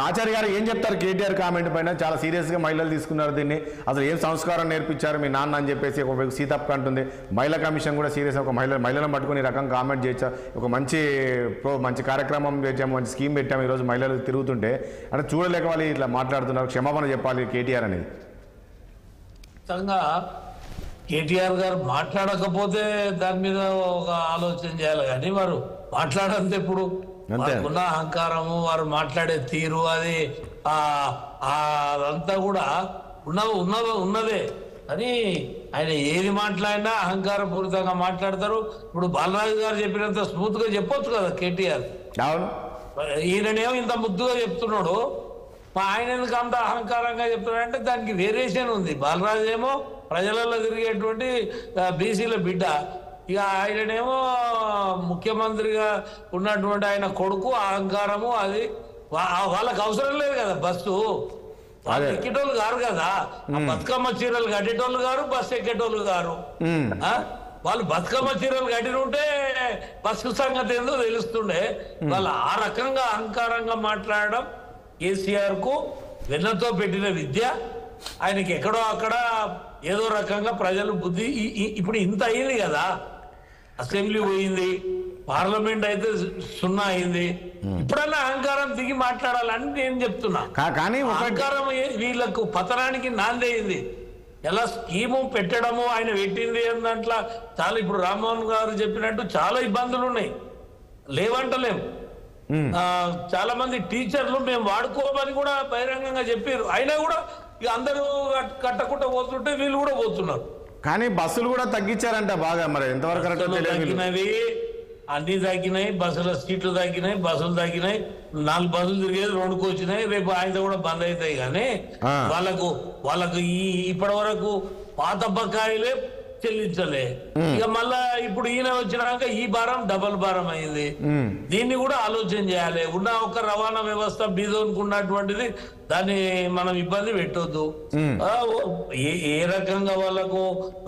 ఆచార్య గారు ఏం చెప్తారు కేటీఆర్ కామెంట్ పైన? చాలా సీరియస్గా మహిళలు తీసుకున్నారు దీన్ని. అసలు ఏం సంస్కారం నేర్పించారు మీ నాన్న అని చెప్పేసి ఒక సీతప్ప అంటుంది. మహిళా కమిషన్ కూడా సీరియస్, ఒక మహిళలను పట్టుకుని ఈ రకంగా కామెంట్ చేయొచ్చా? ఒక మంచి కార్యక్రమం చేసాము, మంచి స్కీమ్ పెట్టాము, ఈరోజు మహిళలు తిరుగుతుంటే అంటే చూడలేక వాళ్ళు ఇట్లా మాట్లాడుతున్నారు. క్షమాపణ చెప్పాలి కేటీఆర్ అనేది. ఖచ్చితంగా కేటీఆర్ గారు మాట్లాడకపోతే దాని మీద ఒక ఆలోచన చేయాలి, కానీ వారు మాట్లాడంతే ఇప్పుడు వారికున్న అహంకారము, వారు మాట్లాడే తీరు, అది అదంతా కూడా ఉన్నదే. అని ఆయన ఏది మాట్లాడినా అహంకారపూరితంగా మాట్లాడతారు. ఇప్పుడు బాలరాజు గారు చెప్పినంత స్మూత్ గా చెప్పొచ్చు కదా కేటీఆర్. ఈయననేమో ఇంత ముద్దుగా చెప్తున్నాడు, ఆయన ఎందుకు అంత అహంకారంగా చెప్తున్నాడంటే దానికి వేరియేషన్ ఉంది. బాలరాజు ఏమో ప్రజలలో తిరిగేటువంటి బీసీల బిడ్డ, ఇక ఆయననేమో ముఖ్యమంత్రిగా ఉన్నటువంటి ఆయన కొడుకు. అహంకారము అది వాళ్ళకి అవసరం లేదు కదా. బస్సు వాళ్ళు ఎక్కేటోళ్ళు గారు కదా, బతుకమ్మ చీరలు కట్టేటోళ్ళు గారు, బస్సు ఎక్కేటోళ్ళు గారు. వాళ్ళు బతుకమ్మ చీరలు కట్టిన ఉంటే బస్సు సంగతి ఏందో తెలుస్తుండే. వాళ్ళు ఆ రకంగా అహంకారంగా మాట్లాడడం కేసీఆర్ కు వెన్నతో పెట్టిన విద్య. ఆయనకి ఎక్కడో అక్కడ ఏదో రకంగా ప్రజలు బుద్ధి ఇప్పుడు ఇంత అయింది కదా, అసెంబ్లీ పోయింది, పార్లమెంట్ అయితే 0 అయింది. ఇప్పుడన్నా అహంకారం దిగి మాట్లాడాలని నేను చెప్తున్నా. కానీ అహంకారం వీళ్ళకు పతనానికి నాందేయింది. ఎలా స్కీము పెట్టడము ఆయన పెట్టింది అన్నట్లా చాలా. ఇప్పుడు రామ్మోహన్ గారు చెప్పినట్టు చాలా ఇబ్బందులు ఉన్నాయి, లేవంటలేము. చాలా మంది టీచర్లు మేము వాడుకోమని కూడా బహిరంగంగా చెప్పారు. అయినా కూడా ఇక అందరూ కట్టకుండా పోతుంటే వీళ్ళు కూడా పోతున్నారు. కానీ బస్సులు కూడా తగ్గించారంట బాగా, మరి ఎంతవరకు తగ్గినవి అన్ని తగ్గినాయి. బస్సుల సీట్లు తగ్గినాయి, బస్సులు తగ్గినాయి. 4 బస్సులు తిరిగేది 2కు వచ్చినాయి. రేపు ఆయన కూడా బంద్ అవుతాయి. కానీ వాళ్ళకు ఇప్పటి వరకు పాత బకాయిలే చెల్లించలే. ఇక మళ్ళా ఇప్పుడు ఈయన వచ్చినాక ఈ భారం డబల్ భారం అయింది. దీన్ని కూడా ఆలోచన చేయాలి. ఉన్న ఒక రవాణా వ్యవస్థ బీదోనికి ఉన్నటువంటిది, దాన్ని మనం ఇబ్బంది పెట్టొద్దు. ఏ రకంగా వాళ్ళకు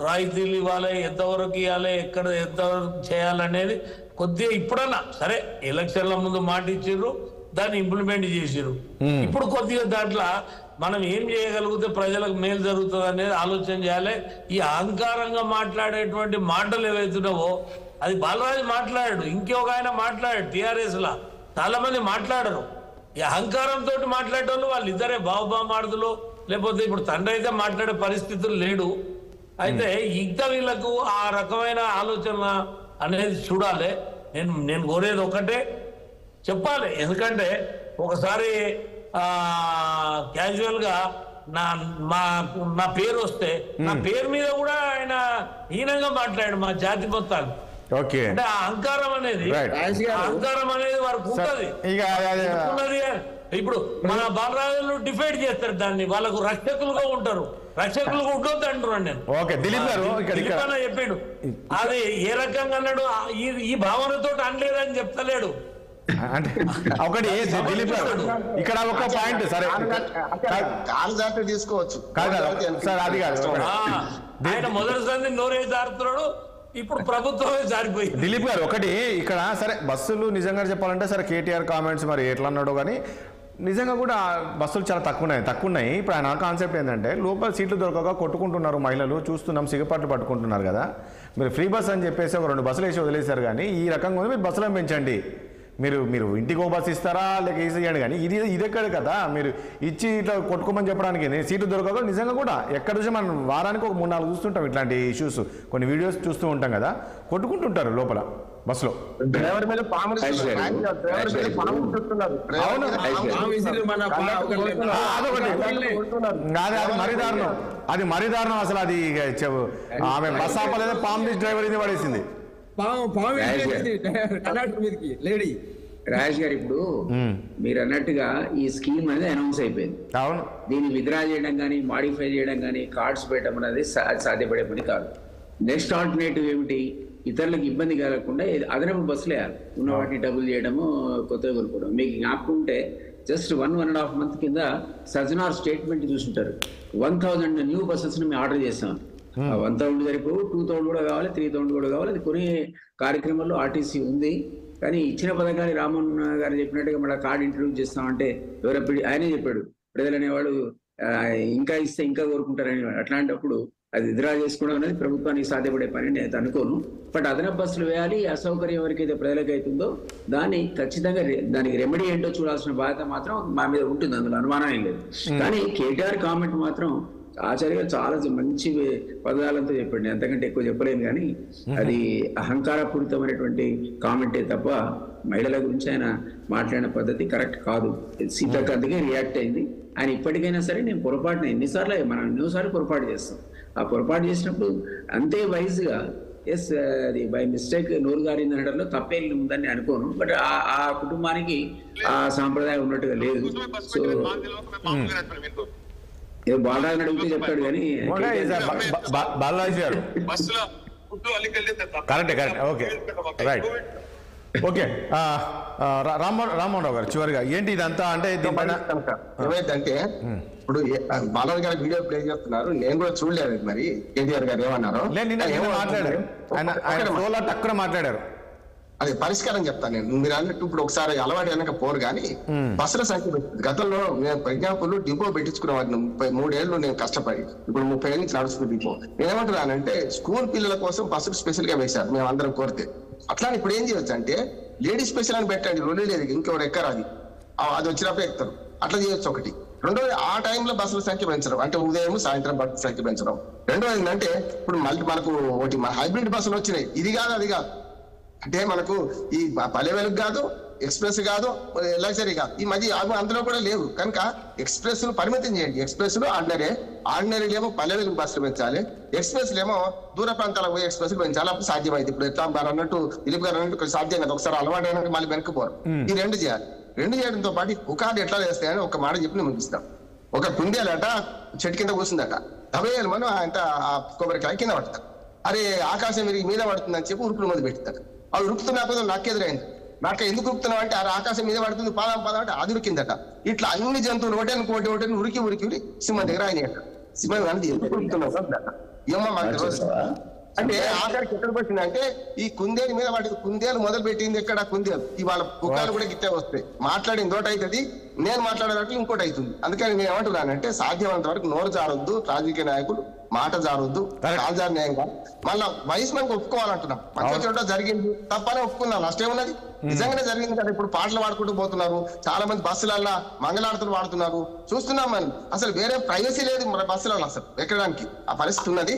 రాయితీలు ఇవ్వాలి, ఎంతవరకు ఇవ్వాలి, ఎక్కడ ఎంతవరకు చేయాలనేది కొద్దిగా ఇప్పుడన్నా సరే. ఎలక్షన్ల ముందు మాట ఇచ్చిర్రు, దాన్ని ఇంప్లిమెంట్ చేసిర్రు. ఇప్పుడు కొద్దిగా దాంట్లో మనం ఏం చేయగలిగితే ప్రజలకు మేలు జరుగుతుంది అనేది ఆలోచన చేయాలి. ఈ అహంకారంగా మాట్లాడేటువంటి మాటలు ఏవైతున్నావో అది బాలరాజు మాట్లాడాడు, ఇంకొక ఆయన మాట్లాడాడు. టీఆర్ఎస్ లా చాలా మంది మాట్లాడరు. ఈ అహంకారంతో మాట్లాడేటోళ్ళు వాళ్ళు ఇద్దరే బాబుబామాడుదులు, లేకపోతే ఇప్పుడు తండ్రి అయితే మాట్లాడే పరిస్థితులు లేడు. అయితే ఇంకా వీళ్ళకు ఆ రకమైన ఆలోచన అనేది చూడాలి. నేను కోరేది ఒకటే, చెప్పాలి. ఎందుకంటే ఒకసారి క్యాజువల్ గా నా పేరు వస్తే నా పేరు మీద కూడా ఆయన హీనంగా మాట్లాడు మా జాతి మొత్తాన్ని. అంటే అహంకారం అనేది వారికి ఉంటది. ఇప్పుడు మన బాలరాజులు డిఫైడ్ చేస్తారు దాన్ని, వాళ్ళకు రక్షకులుగా ఉంటారు. రక్షకులుగా ఉండొద్దు అంటున్నాను నేను. చెప్పాడు అది ఏ రకంగా అన్నాడు, ఈ భావనతో అనలేదని చెప్తలేడు. అంటే ఒకటి దిలీప్ గారు ఇక్కడ ఒక పాయింట్, సరే తీసుకోవచ్చు సార్, అది కాదు. ఆయన మొదటిసారి నోరే జారుతున్నాడు, ఇప్పుడు ప్రభుత్వమే జారిపోయింది. దిలీప్ గారు ఒకటి ఇక్కడ, సరే బస్సులు నిజంగా చెప్పాలంటే సరే కేటీఆర్ కామెంట్స్ మరి ఎట్లా అన్నాడు, కానీ నిజంగా కూడా బస్సులు చాలా తక్కువ ఉన్నాయి. ఇప్పుడు ఆయన కాన్సెప్ట్ ఏంటంటే లోపల సీట్లు దొరకక కొట్టుకుంటున్నారు మహిళలు, చూస్తున్నాం, సిగపట్లు పట్టుకుంటున్నారు కదా. మీరు ఫ్రీ బస్ అని చెప్పేసి ఒక 2 బస్సులు వేసి వదిలేశారు. కానీ ఈ రకంగా ఉంది, మీరు బస్సులను పెంచండి, మీరు ఇంటికి ఓ బస్ ఇస్తారా లేక ఇవ్వండి, కానీ ఇది ఎక్కడ కదా మీరు ఇచ్చి ఇట్లా కొట్టుకోమని చెప్పడానికి సీట్లు దొరకక నిజంగా కూడా ఎక్కడ చూసి మనం వారానికి ఒక 3-4 చూస్తుంటాం ఇట్లాంటి ఇష్యూస్, కొన్ని వీడియోస్ చూస్తూ ఉంటాం కదా, కొట్టుకుంటుంటారు లోపల బస్సులో. డ్రైవర్ మీద పాములు అది మరీ దారుణం అసలు. అది ఆమె బస్ ఆపలేదా, పాము తీసి డ్రైవర్ ఇది పడేసింది. రాజేష్ గారు, ఇప్పుడు మీరు అన్నట్టుగా ఈ స్కీమ్ అనేది అనౌన్స్ అయిపోయింది. అవును, దీన్ని విత్డ్రా చేయడం కానీ మాడిఫై చేయడం కానీ కార్డ్స్ పెట్టడం అనేది సాధ్యపడే పని కాదు. నెక్స్ట్ ఆల్టర్నేటివ్ ఏమిటి, ఇతరులకు ఇబ్బంది కలగకుండా అదనపు బస్సులు వేయాలి, ఉన్న వాటిని డబుల్ చేయడము, కొత్తగా కొనుక్కోవడం. మీకు జ్ఞాపకం ఉంటే జస్ట్ 1.5 month కింద సజ్జనార్ స్టేట్మెంట్ చూసుంటారు. 1000 న్యూ బస్సెస్ మేము ఆర్డర్ చేసాం. 1000 సరిపో 2000 కూడా కావాలి, 3000 కూడా కావాలి. అది కొనే కార్యక్రమంలో ఆర్టీసీ ఉంది. కానీ ఇచ్చిన పథకాన్ని రామ్మోహన్ గారు చెప్పినట్టుగా మళ్ళీ కార్డు ఇంట్రడ్యూస్ చేస్తామంటే ఆయనే చెప్పాడు, ప్రజలు అనేవాడు ఇంకా ఇస్తే ఇంకా కోరుకుంటారని. అట్లాంటప్పుడు అది విత్డ్రా చేసుకోవడం అనేది ప్రభుత్వానికి సాధ్యపడే పని నేను అనుకోను. బట్ అదనపు బస్సులు వేయాలి. అసౌకర్యం ఎవరికైతే ప్రజలకు అవుతుందో దాన్ని ఖచ్చితంగా దానికి రెమెడీ ఏంటో చూడాల్సిన బాధ్యత మాత్రం మా మీద ఉంటుంది, అందులో అనుమానం ఏం లేదు. కానీ కేటీఆర్ కామెంట్ మాత్రం ఆచార్య చాలా మంచి పదాలతో చెప్పండి, అంతకంటే ఎక్కువ చెప్పలేను. కానీ అది అహంకారపూరితమైనటువంటి కామెంటే తప్ప మహిళల గురించి ఆయన మాట్లాడిన పద్ధతి కరెక్ట్ కాదు. సీతకు అందుకే రియాక్ట్ అయింది. ఆయన ఇప్పటికైనా సరే నేను పొరపాటున ఎన్నోసార్లు పొరపాటు చేస్తాం. ఆ పొరపాటు చేసినప్పుడు అంతే వైజ్గా ఎస్ అది బై మిస్టేక్ నోరు గారింది అనడంలో తప్పేం ఉందని అనుకోను. బట్ ఆ కుటుంబానికి ఆ సాంప్రదాయం ఉన్నట్టుగా లేదు. సో బాలరాజు అడిగితే చెప్తాడు కానీ బాలరాజు గారు కరెక్ట్. ఓకే రామ్మోహన్ రావు గారు, చివరిగా ఏంటి ఇదంతా అంటే దీనిపైన ఏమైందంటే ఇప్పుడు బాలరాజు గారు వీడియో ప్లే చేస్తున్నారు, నేను కూడా చూడలేదు. మరి కేటీఆర్ గారు ఏమన్నారు మాట్లాడారు, అది పరిష్కారం చెప్తాను నేను. మీరు అన్నట్టు ఇప్పుడు ఒకసారి అలవాటు వెనక పోరు కానీ బస్సుల సంఖ్య గతంలో నేను ప్రజ్ఞాపూర్లు డిపో పెట్టించుకునే వాడిని 33 ఏళ్ళు నేను కష్టపడి, ఇప్పుడు 30 ఏళ్ళ నుంచి నడుస్తున్న డిపో. నేనేమంటున్నానంటే స్కూల్ పిల్లల కోసం బస్సులు స్పెషల్ గా వేశారు మేము అందరం కోరితే. అట్లా ఇప్పుడు ఏం చేయొచ్చు అంటే లేడీస్ స్పెషల్ అని పెట్టండి, రెండు లేదు ఇంకెవరు ఎక్కరు, అది వచ్చినప్పుడు ఎక్కుతారు. అట్లా చేయొచ్చు ఒకటి. రెండోది ఆ టైంలో బస్సుల సంఖ్య పెంచడం, అంటే ఉదయం సాయంత్రం బస్సుల సంఖ్య పెంచడం. రెండోది ఏంటంటే ఇప్పుడు మళ్ళీ మనకు ఒకటి హైబ్రిడ్ బస్సులు వచ్చినాయి, ఇది కాదు అది కాదు. అంటే మనకు ఈ పల్లె వెలుగు కాదు, ఎక్స్ప్రెస్ కాదు, లగ్జరీ కాదు, ఈ మధ్య అందులో కూడా లేవు. కనుక ఎక్స్ప్రెస్ ను పరిమితం చేయండి. ఎక్స్ప్రెస్ లు ఆర్డినరీ ఏమో పల్లె వెలుగు బస్సులు పెంచాలి, ఎక్స్ప్రెస్ ఏమో దూర ప్రాంతాలకు పోయి ఎక్స్ప్రెస్ పెంచాలి. అప్పుడు సాధ్యమైంది. ఇప్పుడు ఎట్లా గారు అన్నట్టు దిలీప్ గారు అన్నట్టు సాధ్యం కదా, ఒకసారి అలవాటు అయినా మళ్ళీ వెనక్కిపోరు. ఈ రెండు చేయాలి. రెండు చేయడంతో పాటు పుకార్లు ఎట్లా వేస్తాయని ఒక మాట చెప్పి నేను ముగిస్తాం. ఒక కుందేలట చెట్టు కింద కూర్చుందట, 70 మనం ఆయన కొబ్బరికాయ కింద పడతాం. అరే ఆకాశం మీద పడుతుందని చెప్పి ఉరుకులు మీద పెడతాడు. అది ఉరుకుతున్న కొంచెం నాకెదురైంది. నాకు ఎందుకు ఉరుకుతున్నావు అంటే అది ఆకాశం మీద పడుతుంది, పాదం అంటే అది ఉరికిందట. ఇట్లా అన్ని జంతువులు ఒకటి ఉరికి సింహం దగ్గర ఆయన సింహం అనేది ఎందుకు ఉరుకుతున్నావు ఏమో మాకు అంటే ఆఖరికి ఎక్కడ పట్టింది అంటే ఈ కుందేలు మీద వాటికి కుందేలు మొదలు పెట్టింది ఎక్కడ కుందేలు. ఇవాళ కుక్కలు కూడా గిట్టే వస్తాయి, మాట్లాడింది ఒకటి అవుతుంది, నేను మాట్లాడేటట్టు ఇంకోటి అవుతుంది. అందుకని నేను ఏమంటున్నానంటే సాధ్యమైనంత వరకు నోరు జారొద్దు, రాజకీయ నాయకులు మాట జారొద్దు, కాల్జారు న్యాయంగా మళ్ళా వయసు మనకు ఒప్పుకోవాలంటున్నాం. మంచి చోట జరిగింది తప్పనే ఒప్పుకున్నాను, నష్టేమున్నది. నిజంగానే జరిగింది కదా. ఇప్పుడు పాటలు పాడుకుంటూ పోతున్నారు, చాలా మంది బస్సులల్లో మంగళారతులు వాడుతున్నారు, చూస్తున్నాం. మనం అసలు వేరే ప్రైవసీ లేదు మన బస్సులలో అసలు ఎక్కడానికి ఆ పరిస్థితి ఉన్నది.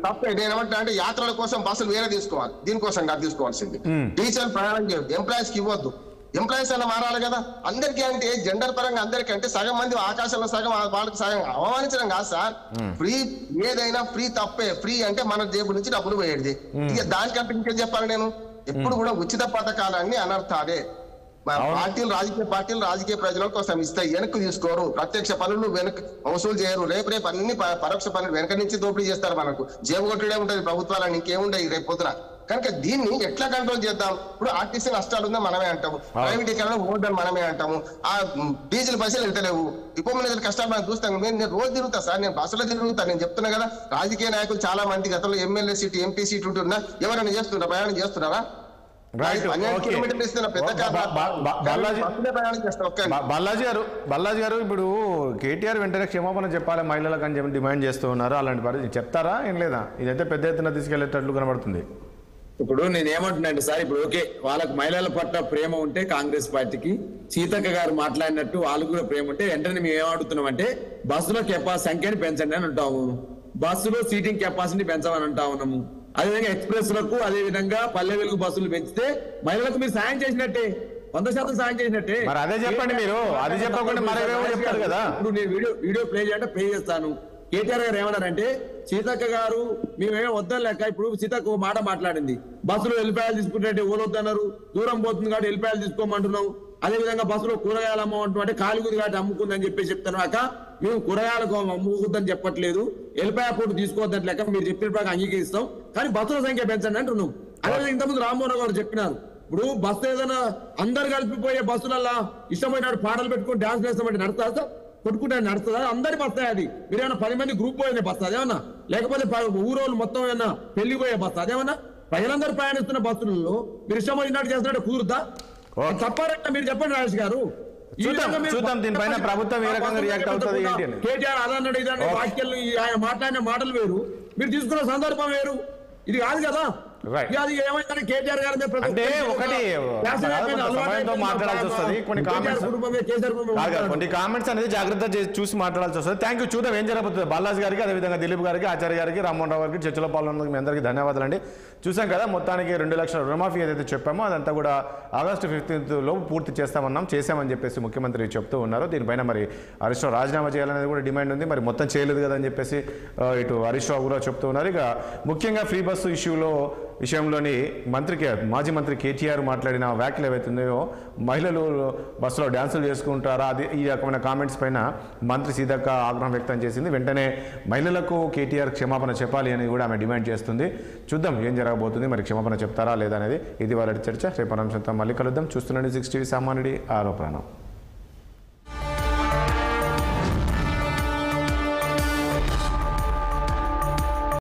తప్పే. నేనేమంటా అంటే యాత్రల కోసం బస్సులు వేరే తీసుకోవాలి, దీనికోసం కాదు తీసుకోవాల్సింది. టీచర్ ప్రయాణం చేయదు, ఎంప్లాయీస్ కి ఇవ్వద్దు. ఎంప్లాయీస్ అన్న మారాలి కదా అందరికీ. అంటే జెండర్ పరంగా అందరికీ అంటే సగం మంది ఆకాశంలో సగం వాళ్ళకి సగం అవమానించడం కాదు సార్. ఫ్రీ ఏదైనా ఫ్రీ తప్పే. ఫ్రీ అంటే మన జేబు నుంచి డబ్బులు పోయేది. ఇక దానికంటే ఇంకేం చెప్పాలి నేను. ఎప్పుడు కూడా ఉచిత పథకాలన్నీ అనర్థాలే. పార్టీలు రాజకీయ ప్రజల కోసం ఇస్తాయి, వెనక్కి తీసుకోరు. ప్రత్యక్ష పనులు వెనక్కి వసూలు చేయరు. రేపు అన్ని పరోక్ష పనులు వెనక నుంచి దోపిడీ చేస్తారు. మనకు జేబు కొట్టుడే ఉంటుంది ప్రభుత్వాలని, ఇంకేముండయి రేపు పొద్దున. కనుక దీన్ని ఎట్లా కంట్రోల్ చేద్దాం? ఇప్పుడు ఆర్టీసీ నష్టాలు ఉందని మనమే అంటాము, ప్రైవేటీకరణ ఓడని మనమే అంటాము, ఆ డీజిల్ పైసలు వెళ్తలేవు, డిపో మేనేజర్ కష్టాలు మనం చూస్తాను. నేను రోజు తిరుగుతా సార్, నేను బస్సులో తిరుగుతాను. నేను చెప్తున్నా కదా, రాజకీయ నాయకులు చాలా మంది గతంలో ఎమ్మెల్యే సీటు ఎంపీ సీటు ఉంటున్నా ఎవరైనా చేస్తున్నారా, ప్రయాణం చేస్తున్నారా? Right, 12 okay. కిలోమీటర్లు ఇస్తున్న పెద్ద బాలాజీ గారు ఇప్పుడు కేటీఆర్ వెంటనే క్షమాపణ చెప్పాలి మహిళలకు అని చెప్పి డిమాండ్ చేస్తూ ఉన్నారు. అలాంటి పరిస్థితి చెప్తారా ఏం లేదా? ఇదైతే పెద్ద ఎత్తున తీసుకెళ్లేటట్లు కనబడుతుంది. ఇప్పుడు నేను ఏమంటున్నాను సార్, ఇప్పుడు ఓకే వాళ్ళకు మహిళల పట్ల ప్రేమ ఉంటే కాంగ్రెస్ పార్టీకి సీతక్క గారు మాట్లాడినట్టు వాళ్ళకు కూడా ప్రేమ ఉంటే వెంటనే మేము ఏమడుగుతున్నాం అంటే బస్సులో సంఖ్యని పెంచండి అని అంటాము, బస్సులో సీటింగ్ కెపాసిటీ పెంచమని అంటా ఉన్నాము. అదేవిధంగా ఎక్స్ప్రెస్ లకు, అదే విధంగా పల్లె వెలుగు బస్సులు పెంచితే మహిళలకు మీరు సాయం చేసినట్టే, 100% సాయం చేసినట్టే. మరి అదే చెప్పండి మీరు, అది చెప్పకుండా మరేమో చెప్తారు కదా. ఇప్పుడు నేను వీడియో ప్లే చేయంటే ప్లే చేస్తాను. కేటీఆర్ గారు ఏమన్నారంటే సీతక్క గారు మేమేమో వద్దని లెక్క, ఇప్పుడు సీతక్క ఒక మాట మాట్లాడింది, బస్సులో ఎల్లిపాయలు తీసుకుంటే ఓలొద్దన్నారు, దూరం పోతుంది కాబట్టి ఎల్లిపాయలు తీసుకోమంటున్నాం. అదే విధంగా బస్సులో కూరగాయలు అమ్మమంటున్నాం అంటే కాలుగుంది కాబట్టి అమ్ముకుందని చెప్పి చెప్తాను అక్క, మేము కూరగాయలకు అమ్ముకుందని చెప్పట్లేదు, ఎల్లిపాయ పూట తీసుకోవద్దని లెక్క మీరు చెప్పిన ప్రకారం అంగీకరిస్తాం, కానీ బస్సుల సంఖ్య పెంచండి అంటున్నాం. అదేవిధంగా ఇంతకుముందు రామ్మోహన్ గారు చెప్పినారు, ఇప్పుడు బస్సు ఏదైనా అందరు కలిపిపోయే బస్సులల్లా ఇష్టమైనట్టు పాటలు పెట్టుకుని డాన్స్ వేస్తామంటే నడుస్తా, కొట్టుకుంటే నడుస్తుందా? అందరి బస్తా అది. మీరేమన్నా 10 మంది గ్రూప్ పోయిన బస్సు అదేమన్నా, లేకపోతే ఊరోళ్ళు మొత్తం ఏమన్నా పెళ్లి పోయే బస్సు అదేమన్నా? ప్రజలందరూ ప్రయాణిస్తున్న బస్సులలో మీరు ఇష్టమైనట్టు చేస్తున్నట్టు కుదురుతా? తప్పారంటే మీరు చెప్పండి రాజేష్ గారు. చూద్దాం దీనిపైన ప్రభుత్వం ఏ రకంగా రియాక్ట్ అవుతుంది ఏంటి అని. కేటీఆర్ అదన్నాడు ఇదన్నా వాక్యాలు ఆయన మాట్లాడిన మాటలు వేరు, మీరు తీసుకున్న సందర్భం వేరు, ఇది కాదు కదా. కేటీఆర్ గారు అంటే ఒకటి సమయంతో మాట్లాడాల్సి వస్తుంది, కొన్ని కామెంట్స్ అనేది జాగ్రత్త చూసి మాట్లాడాల్సి వస్తుంది. Thank you. చూద్దాం ఏం జరగబోతుంది. బాలాజీ గారికి, అదేవిధంగా దిలీప్ గారికి, ఆచార్య గారికి, రామ్మోహన్ రావు గారికి చర్చలో పాల్గొన్నందుకు మీ అందరికీ ధన్యవాదాలు అండి. చూసాం కదా, మొత్తానికి 2 లక్షల రుణమాఫీ ఏదైతే చెప్పామో అదంతా కూడా ఆగస్టు 15th లోపు పూర్తి చేశామని చెప్పేసి ముఖ్యమంత్రి చెప్తూ ఉన్నారు. దీనిపైన మరి హరీష్ రావు రాజీనామా చేయాలనేది కూడా డిమాండ్ ఉంది. మరి మొత్తం చేయలేదు కదా అని చెప్పేసి ఇటు హరీష్ రావు కూడా చెప్తూ ఉన్నారు. ఇక ముఖ్యంగా ఫ్రీ బస్సు విషయంలోని మాజీ మంత్రి కేటీఆర్ మాట్లాడిన వ్యాఖ్యలు ఏవైతున్నాయో, మహిళలు బస్సులో డ్యాన్సులు చేసుకుంటారా, అది ఈ రకమైన కామెంట్స్ పైన మంత్రి సీతక్క ఆగ్రహం వ్యక్తం చేసింది. వెంటనే మహిళలకు కేటీఆర్ క్షమాపణ చెప్పాలి అని కూడా ఆమె డిమాండ్ చేస్తుంది. చూద్దాం ఏం జరగబోతుంది, మరి క్షమాపణ చెప్తారా లేదా అనేది. ఇది వాళ్ళ చర్చ. రేపు అంశంతో మళ్ళీ కలుద్దాం. చూస్తున్నాండి 6 టీవీ సామాన్యుడి ఆరోపణ.